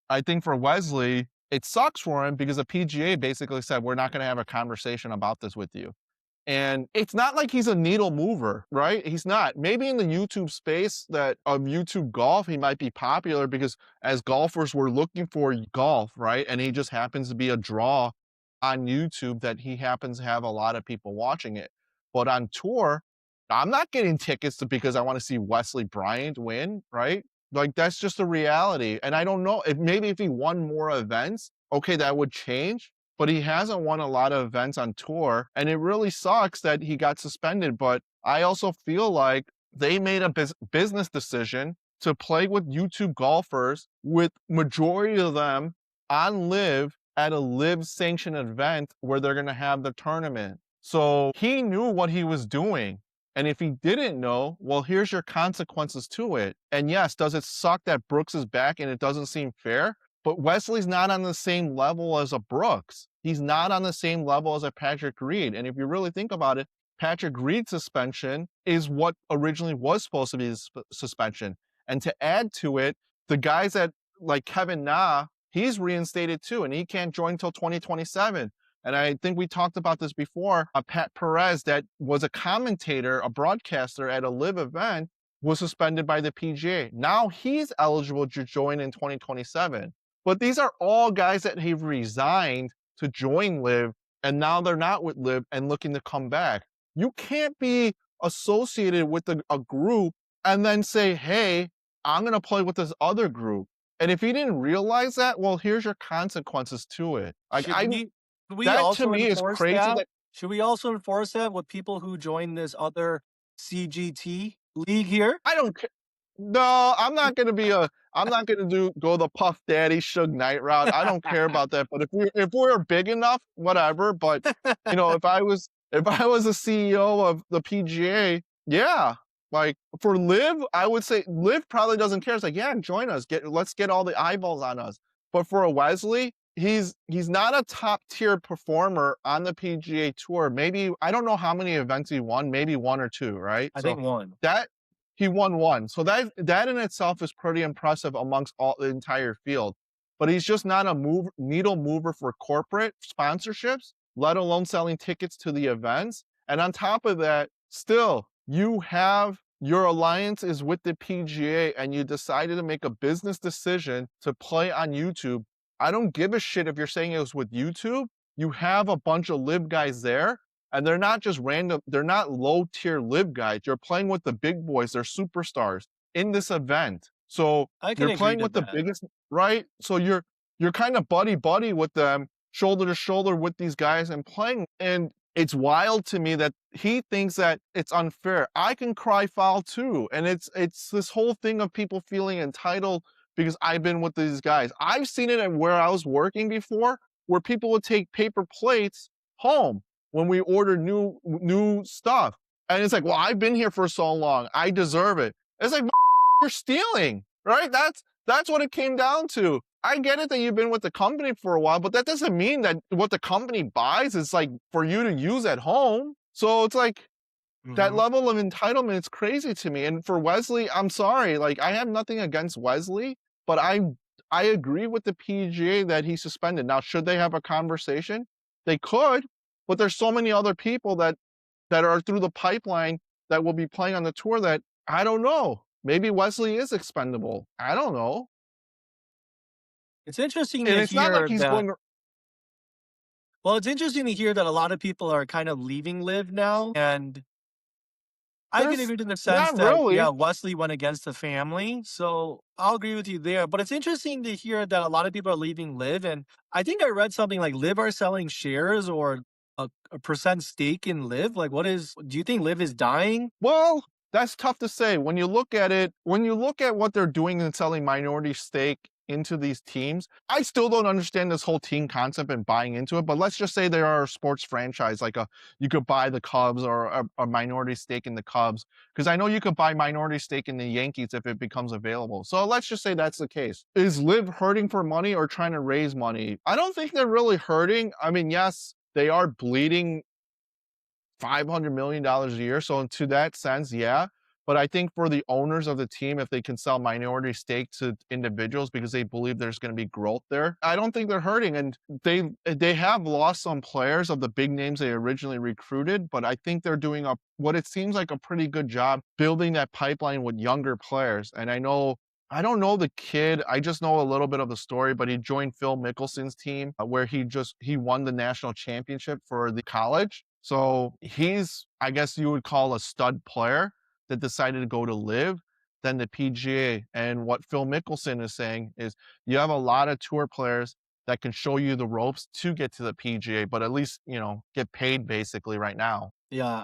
I think for Wesley, it sucks for him because the PGA basically said, we're not going to have a conversation about this with you. And it's not like he's a needle mover, right? He's not. Maybe in the YouTube space that of YouTube golf, he might be popular because as golfers, we're looking for golf, right? And he just happens to be a draw on YouTube that he happens to have a lot of people watching it. But on tour, I'm not getting tickets because I want to see Wesley Bryant win, right? Like that's just a reality. And I don't know if maybe if he won more events, okay, that would change, but he hasn't won a lot of events on tour. And it really sucks that he got suspended. But I also feel like they made a business decision to play with YouTube golfers, with majority of them on Live at a Live sanctioned event where they're going to have the tournament. So he knew what he was doing. And if he didn't know, well, here's your consequences to it. And yes, does it suck that Brooks is back and it doesn't seem fair? But Wesley's not on the same level as a Brooks. He's not on the same level as a Patrick Reed. And if you really think about it, Patrick Reed's suspension is what originally was supposed to be his suspension. And to add to it, the guys that like Kevin Na, he's reinstated too, and he can't join until 2027. And I think we talked about this before. Pat Perez, that was a commentator, a broadcaster at a live event, was suspended by the PGA. Now he's eligible to join in 2027. But these are all guys that have resigned to join live, and now they're not with live and looking to come back. You can't be associated with a group and then say, hey, I'm going to play with this other group. And if you didn't realize that, well, here's your consequences to it. Like Should we that to also me is enforce crazy that? that Should we also enforce that with people who join this other CGT league here? I don't ca No, I'm not gonna go the Puff Daddy, Suge Knight route. I don't care about that, but if we're big enough, whatever, but, you know, if I was a CEO of the PGA, yeah, like, for Liv, I would say Liv probably doesn't care. It's like, "Yeah, join us, let's get all the eyeballs on us." But for a Wesley, he's not a top tier performer on the PGA Tour. Maybe I don't know how many events he won, maybe 1 or 2, right? I So think one. that he won 1. So that in itself is pretty impressive amongst all the entire field. But he's just not a needle mover for corporate sponsorships, let alone selling tickets to the events. And on top of that, still, you have your alliance is with the PGA and you decided to make a business decision to play on YouTube. I don't give a shit if you're saying it was with YouTube. You have a bunch of live guys there, and they're not just random, they're not low tier live guys. You're playing with the big boys, they're superstars in this event. So I can you're agree playing to with the that. biggest, right? So you're kind of buddy buddy with them, shoulder to shoulder with these guys and playing. And it's wild to me that he thinks that it's unfair. I can cry foul too. And it's this whole thing of people feeling entitled because I've been with these guys. I've seen it at where I was working before, where people would take paper plates home when we order new stuff. And it's like, well, I've been here for so long. I deserve it. It's like you're stealing, right? That's what it came down to. I get it that you've been with the company for a while, but that doesn't mean that what the company buys is like for you to use at home. So it's like that Mhm. level of entitlement is crazy to me. And for Wesley, I'm sorry. Like I have nothing against Wesley, but I agree with the PGA that he's suspended. Now, should they have a conversation? They could, but there's so many other people that are through the pipeline that will be playing on the tour that I don't know. Maybe Wesley is expendable. I don't know. It's interesting And to it's not like hear he's that. going. Well, it's interesting to hear that a lot of people are kind of leaving live now, and I can There's agree to the sense not that, yeah, really. Wesley went against the family, so I'll agree with you there. But it's interesting to hear that a lot of people are leaving live, and I think I read something like live are selling shares or a percent stake in live. Like, do you think live is dying? Well, that's tough to say. When you look at it, when you look at what they're doing and selling minority stake into these teams, I still don't understand this whole team concept and buying into it. But let's just say there are a sports franchise, like you could buy the Cubs or a minority stake in the Cubs, because I know you could buy minority stake in the Yankees if it becomes available. So let's just say that's the case. Is Liv hurting for money or trying to raise money? I don't think they're really hurting. I mean, yes, they are bleeding $500 million a year. So to that sense, yeah. But I think for the owners of the team, if they can sell minority stake to individuals because they believe there's going to be growth there, I don't think they're hurting. And they have lost some players of the big names they originally recruited, but I think they're doing what it seems like a pretty good job building that pipeline with younger players. And I don't know the kid. I just know a little bit of the story, but he joined Phil Mickelson's team where he won the national championship for the college. So he's, I guess you would call a stud player that decided to go to live than the PGA. And what Phil Mickelson is saying is you have a lot of tour players that can show you the ropes to get to the PGA, but at least, get paid basically right now. Yeah,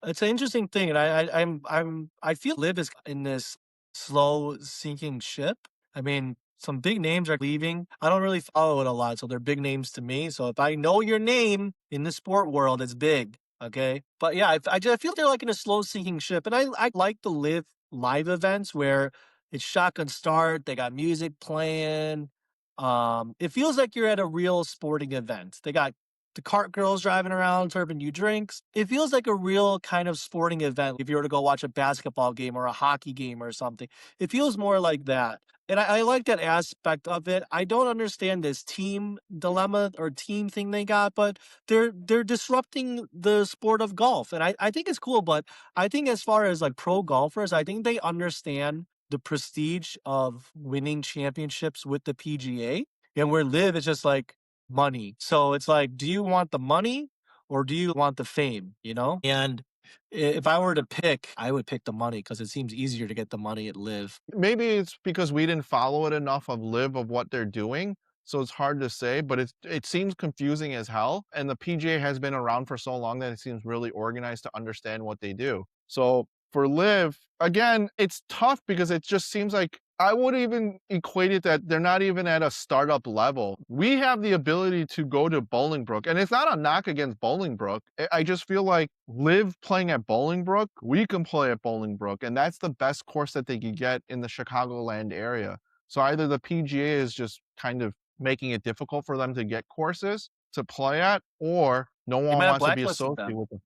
it's an interesting thing, and I feel live is in this slow sinking ship. I mean, some big names are leaving. I don't really follow it a lot, so they're big names to me. So if I know your name in the sport world, it's big. Okay. But yeah, I feel they're like in a slow sinking ship. And I like the live events where it's shotgun start, they got music playing. It feels like you're at a real sporting event. They got the cart girls driving around serving you drinks. It feels like a real kind of sporting event. If you were to go watch a basketball game or a hockey game or something, it feels more like that. And I like that aspect of it. I don't understand this team dilemma or team thing they got, but they're disrupting the sport of golf. And I think it's cool, but I think as far as like pro golfers, I think they understand the prestige of winning championships with the PGA. And where live is just like money. So it's like, do you want the money or do you want the fame? You know? And if I were to pick, I would pick the money because it seems easier to get the money at live. Maybe it's because we didn't follow it enough of live of what they're doing, so it's hard to say, but it seems confusing as hell, and the PGA has been around for so long that it seems really organized to understand what they do. So, for live, again, it's tough because it just seems like I would even equate it that they're not even at a startup level. We have the ability to go to Bolingbrook, and it's not a knock against Bolingbrook. I just feel like live playing at Bolingbrook, we can play at Bolingbrook, and that's the best course that they could get in the Chicagoland area. So either the PGA is just kind of making it difficult for them to get courses to play at, or no They one might have wants to be blacklisted associated them. with them.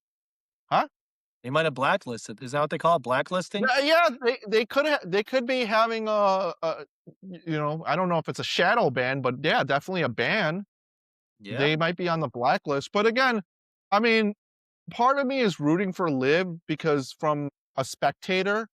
Huh? They might have blacklisted. Is that what they call it? Blacklisting? Yeah, they could be having I don't know if it's a shadow ban, but yeah, definitely a ban. Yeah. They might be on the blacklist. But again, I mean, part of me is rooting for Liv because from a spectator,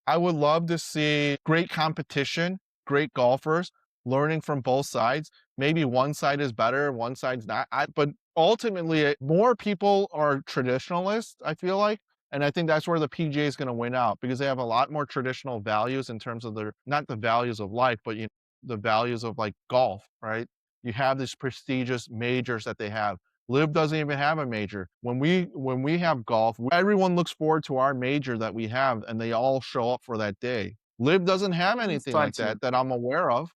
I would love to see great competition, great golfers learning from both sides. Maybe one side is better, one side's not. But ultimately, more people are traditionalists, I feel like. And I think that's where the PGA is going to win out because they have a lot more traditional values in terms of their, not the values of life, but the values of like golf, right? You have these prestigious majors that they have. Live doesn't even have a major. When we have golf, everyone looks forward to our major that we have, and they all show up for that day. Live doesn't have It's anything fun like too. that I'm aware of.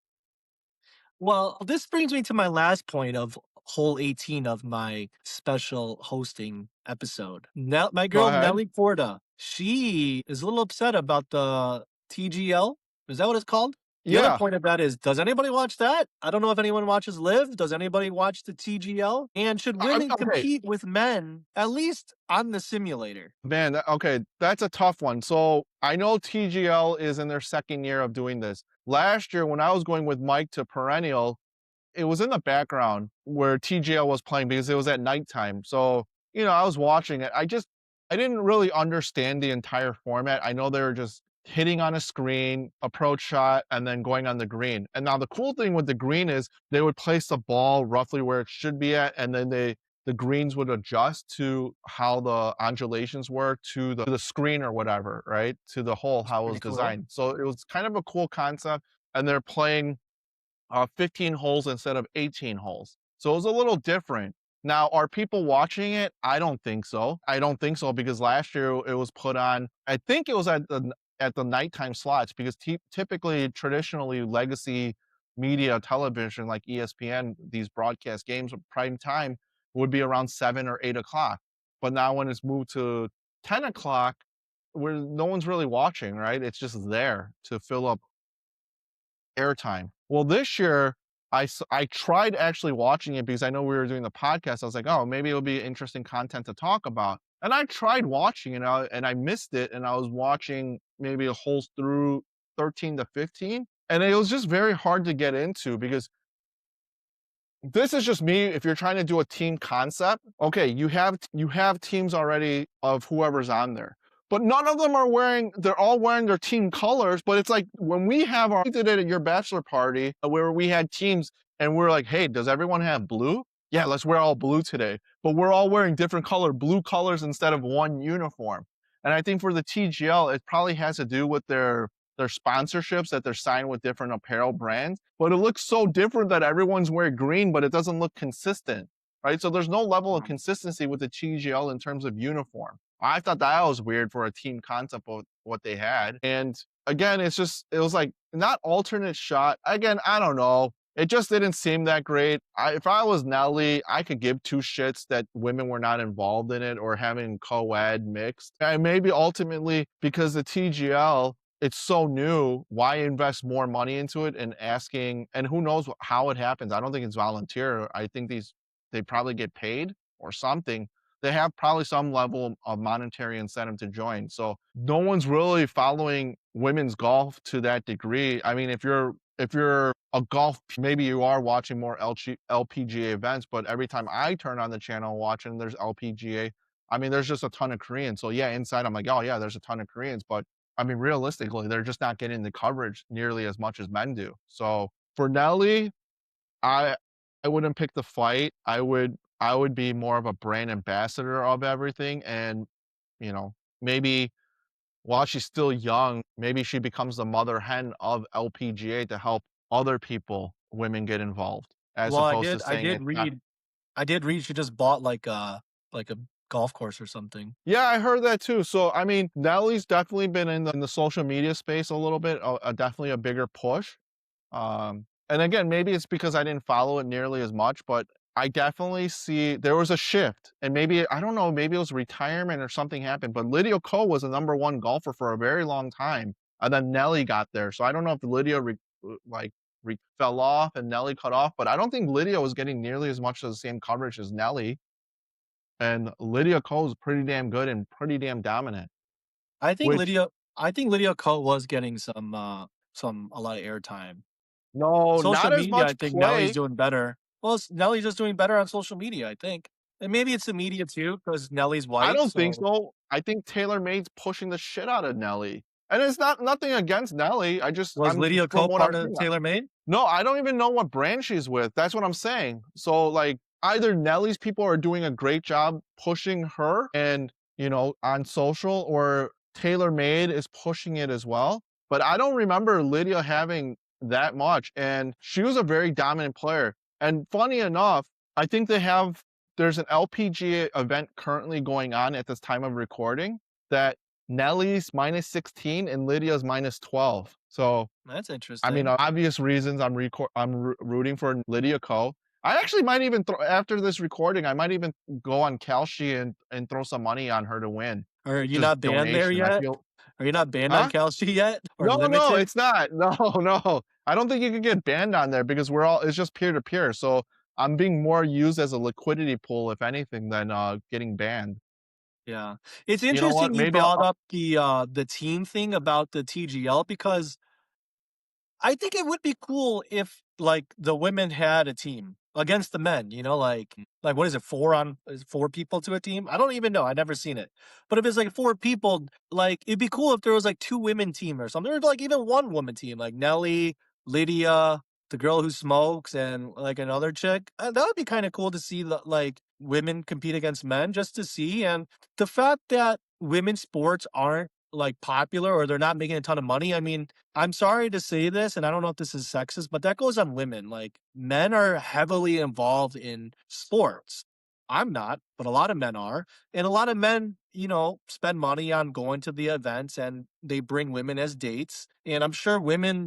Well, this brings me to my last point of hole 18 of my special hosting episode. My Go girl ahead. Nelly Korda, she is a little upset about the TGL. Is that what it's called? The other Yeah. point of that is, does anybody watch that? I don't know if anyone watches Live. Does anybody watch the TGL? And should women Okay, compete with men, at least on the simulator? man. Okay, that's a tough one. So I know TGL is in their second year of doing this. Last year, when I was going with Mike to Perennial, it was in the background where TGL was playing because it was at nighttime. So, I was watching it. I didn't really understand the entire format. I know they were just hitting on a screen, approach shot, and then going on the green. And now the cool thing with the green is they would place the ball roughly where it should be at, and then the greens would adjust to how the undulations were to the screen or whatever, right? To the hole, It's how it was pretty cool. designed. So it was kind of a cool concept. And they're playing 15 holes instead of 18 holes. So it was a little different. Now, are people watching it? I don't think so. I don't think so because last year it was put on. I think it was at the nighttime slots because typically, traditionally, legacy media television like ESPN, these broadcast games prime time would be around 7 or 8 o'clock. But now when it's moved to 10 o'clock, where no one's really watching, right? It's just there to fill up airtime. Well, this year, I tried actually watching it because I know we were doing the podcast. I was like, "Oh, maybe it'll be interesting content to talk about." And I tried watching it, and I missed it, and I was watching maybe a holes through 13 to 15, and it was just very hard to get into because this is just me. If you're trying to do a team concept, okay, you have teams already of whoever's on there, but none of them are wearing. They're all wearing their team colors. But it's like when we did it at your bachelor party where we had teams and we're like, hey, does everyone have blue? Yeah, let's wear all blue today. But we're all wearing different blue colors instead of one uniform. And I think for the TGL, it probably has to do with their sponsorships that they're signed with different apparel brands, but it looks so different that everyone's wearing green, but it doesn't look consistent, right? So there's no level of consistency with the TGL in terms of uniform. I thought that was weird for a team concept of what they had. And again, it was like not alternate shot. Again, I don't know. it just didn't seem that great. If I was Nelly, I could give two shits that women were not involved in it or having co-ed mixed. And maybe ultimately because the TGL, it's so new, why invest more money into it and asking, and who knows how it happens. I don't think it's volunteer. I think they probably get paid or something. They have probably some level of monetary incentive to join. So no one's really following women's golf to that degree. I mean, if you're a golf, maybe you are watching more LPGA events, but every time I turn on the channel watching, there's LPGA. I mean, there's just a ton of Koreans. So yeah, inside I'm like, oh yeah, there's a ton of Koreans, but I mean, realistically, they're just not getting the coverage nearly as much as men do. So for Nelly, I I wouldn't pick the fight. I would be more of a brand ambassador of everything, and maybe while she's still young, maybe she becomes the mother hen of LPGA to help other people, women get involved, as Well, opposed to I saying did it's not. read I did read she just bought like a golf course or something. Yeah, I heard that too. So, I mean, Nelly's definitely been in the social media space a little bit, definitely a bigger push. And again, maybe it's because I didn't follow it nearly as much, but I definitely see there was a shift, and maybe I don't know, maybe it was retirement or something happened. But Lydia Ko was the number one golfer for a very long time, and then Nelly got there. So I don't know if Lydia fell off and Nelly cut off, but I don't think Lydia was getting nearly as much of the same coverage as Nelly. And Lydia Ko is pretty damn good and pretty damn dominant. I think Which Lydia I think Lydia Ko was getting some a lot of airtime. no, Social not as media, I much think Nelly's play. doing better. Well, Nelly's just doing better on social media, I think. And maybe it's the media too, because Nelly's I white, don't think so so. I think TaylorMade's pushing the shit out of Nelly. And it's not nothing against Nelly. was I'm Lydia from Ko what I'm part of seeing. TaylorMade? No, I don't even know what brand she's with. That's what I'm saying. So like either Nelly's people are doing a great job pushing her and, on social, or TaylorMade is pushing it as well. But I don't remember Lydia having that much, and she was a very dominant player. And funny enough, I think there's an LPGA event currently going on at this time of recording that Nelly's minus 16 and Lydia's minus 12. So That's I mean, interesting. obvious reasons I'm rooting for Lydia Ko. I actually might even after this recording, I might even go on Kalshi and throw some money on her to win. Are you Just not banned there donation. I yet? feel Are you not banned on huh? Kalshi yet or No, no, limited? it's not. No, no. I don't think you can get banned on there because it's just peer to peer. So I'm being more used as a liquidity pool, if anything, than getting banned. Yeah. It's You know what? interesting you Maybe brought up the team thing about the TGL because I think it would be cool if, like, the women had a team against the men, like, what is it, 4 people to a team? I don't even know, I've never seen it. But if it's, like, 4 people, like, it'd be cool if there was, like, 2 women team or something, or, like, even 1 woman team, like Nelly, Lydia, the girl who smokes, and, like, another chick. That would be kinda cool to see the like, women compete against men just to see, and the fact that women's sports aren't, like, popular or they're not making a ton of money, I mean, I'm sorry to say this, and I don't know if this is sexist, but that goes on women. Like, men are heavily involved in sports. I'm not, but a lot of men are. And a lot of men, spend money on going to the events and they bring women as dates. And I'm sure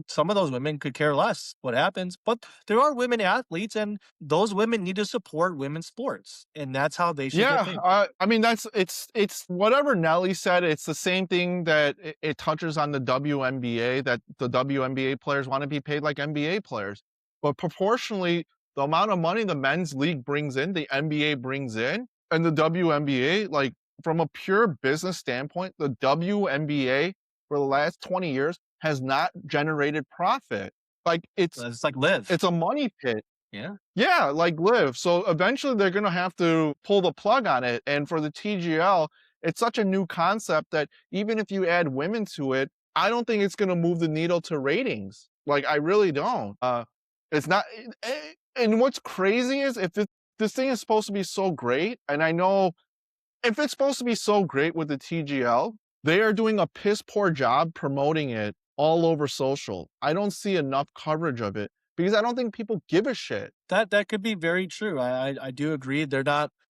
some of those women could care less what happens, but there are women athletes and those women need to support women's sports. And that's how they should get Yeah, paid. I mean it's whatever Nelly said. It's the same thing that it touches on the WNBA, that the WNBA players want to be paid like NBA players, but proportionally, the amount of money the men's league brings in, the NBA brings in, and the WNBA, like from a pure business standpoint, the WNBA for the last 20 years has not generated profit. Like It's like live. it's a money pit. Yeah. Yeah, like Live. So eventually they're gonna have to pull the plug on it. And for the TGL, it's such a new concept that even if you add women to it, I don't think it's gonna move the needle to ratings. Like I really don't. It's not. And what's crazy is if this thing is supposed to be so great, and I know if it's supposed to be so great with the TGL, they are doing a piss poor job promoting it all over social. I don't see enough coverage of it because I don't think people give a shit. That could be very true. I do agree.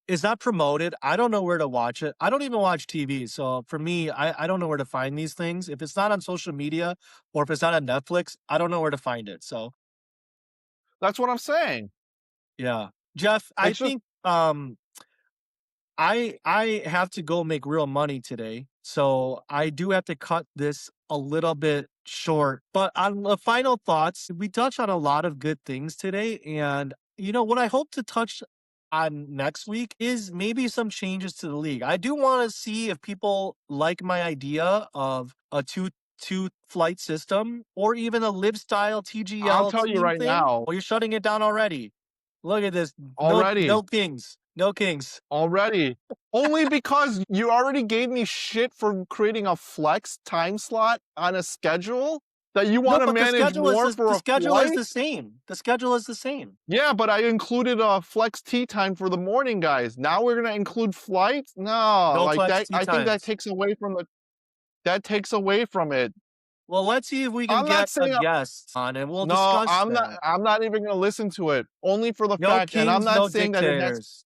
It's not promoted. I don't know where to watch it. I don't even watch TV. So for me, I don't know where to find these things. If it's not on social media or if it's not on Netflix, I don't know where to find it. So That's what I'm saying. Yeah. Jeff, I It's just think I have to go make real money today, so I do have to cut this a little bit short. But on the final thoughts, we touched on a lot of good things today, and what I hope to touch on next week is maybe some changes to the league. I do want to see if people like my idea of a two flight system or even a live style I'll TGL tell you team right thing. now, Well, you're shutting it down already. Look at this. No, already, no kings. No kings. already. Only because you already gave me shit for creating a flex time slot on a schedule that you No, wanna but the manage schedule is more the for the a schedule is flight? the same. The schedule is the same. Yeah, but I included a flex tea time for the morning guys. Now we're gonna include flights? No, No like flex that tea I think that times. takes away from the that takes away from it. Well, let's see if we can I'm not get a saying guest on and we'll no, discuss that. I'm not even gonna listen to it. Only for the No fact and I'm kings, not no saying that it has dictators.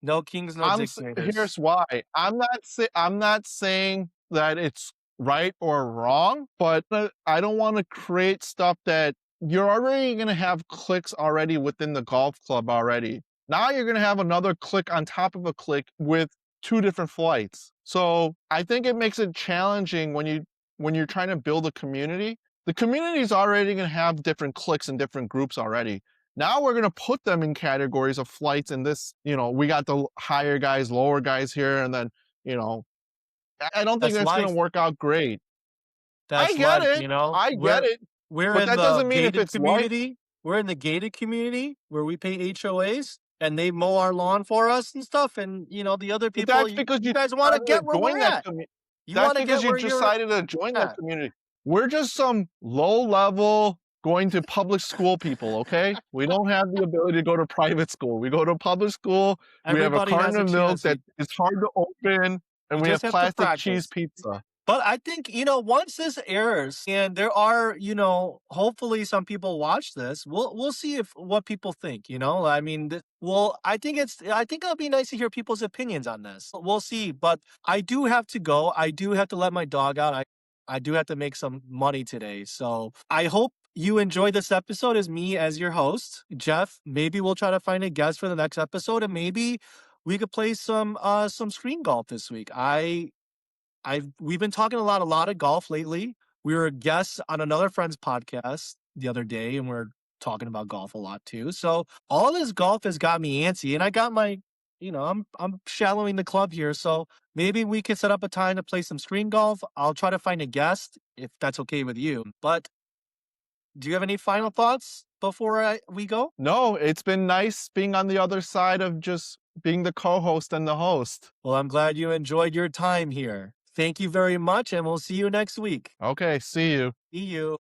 No kings, no here's dictators. why. I'm not saying that it's right or wrong, but I don't want to create stuff that you're already going to have clicks already within the golf club already. Now you're going to have another click on top of a click with two different flights. So I think it makes it challenging when you're trying to build a community. The community is already going to have different clicks and different groups already. Now we're gonna put them in categories of flights and this, we got the higher guys, lower guys here, and then, you know, I don't think That's that's gonna life. work out great. I That's get life, it. I get We're it. we're But in that the doesn't mean if gated it's life, community. We're in the gated community where we pay HOAs and they mow our lawn for us and stuff. And the other but people, that's you, because you you guys want to decided to get where join we're that at. community. You That's want to because get you where you're decided to join that at. community. We're just some low level going to public school people, okay? We don't have the ability to go to private school. We go to public school, we have a Everybody carton has a of milk chance. that We is hard to open, and we we just have have to plastic cheese practice. pizza. But I think, once this airs and there are, hopefully some people watch this, we'll see if what people think, I mean, well, I think it'll be nice to hear people's opinions on this. We'll see, but I do have to go. I do have to let my dog out. I do have to make some money today. So I hope you enjoyed this episode as me as your host. Jeff, maybe we'll try to find a guest for the next episode and maybe we could play some screen golf this week. We've been talking a lot of golf lately. We were guests on another friend's podcast the other day, and we're talking about golf a lot too. So all this golf has got me antsy, and I got my, I'm shallowing the club here. So maybe we could set up a time to play some screen golf. I'll try to find a guest if that's okay with you. But do you have any final thoughts before we go? No, it's been nice being on the other side of just being the co-host and the host. Well, I'm glad you enjoyed your time here. Thank you very much, and we'll see you next week. Okay, see you. See you.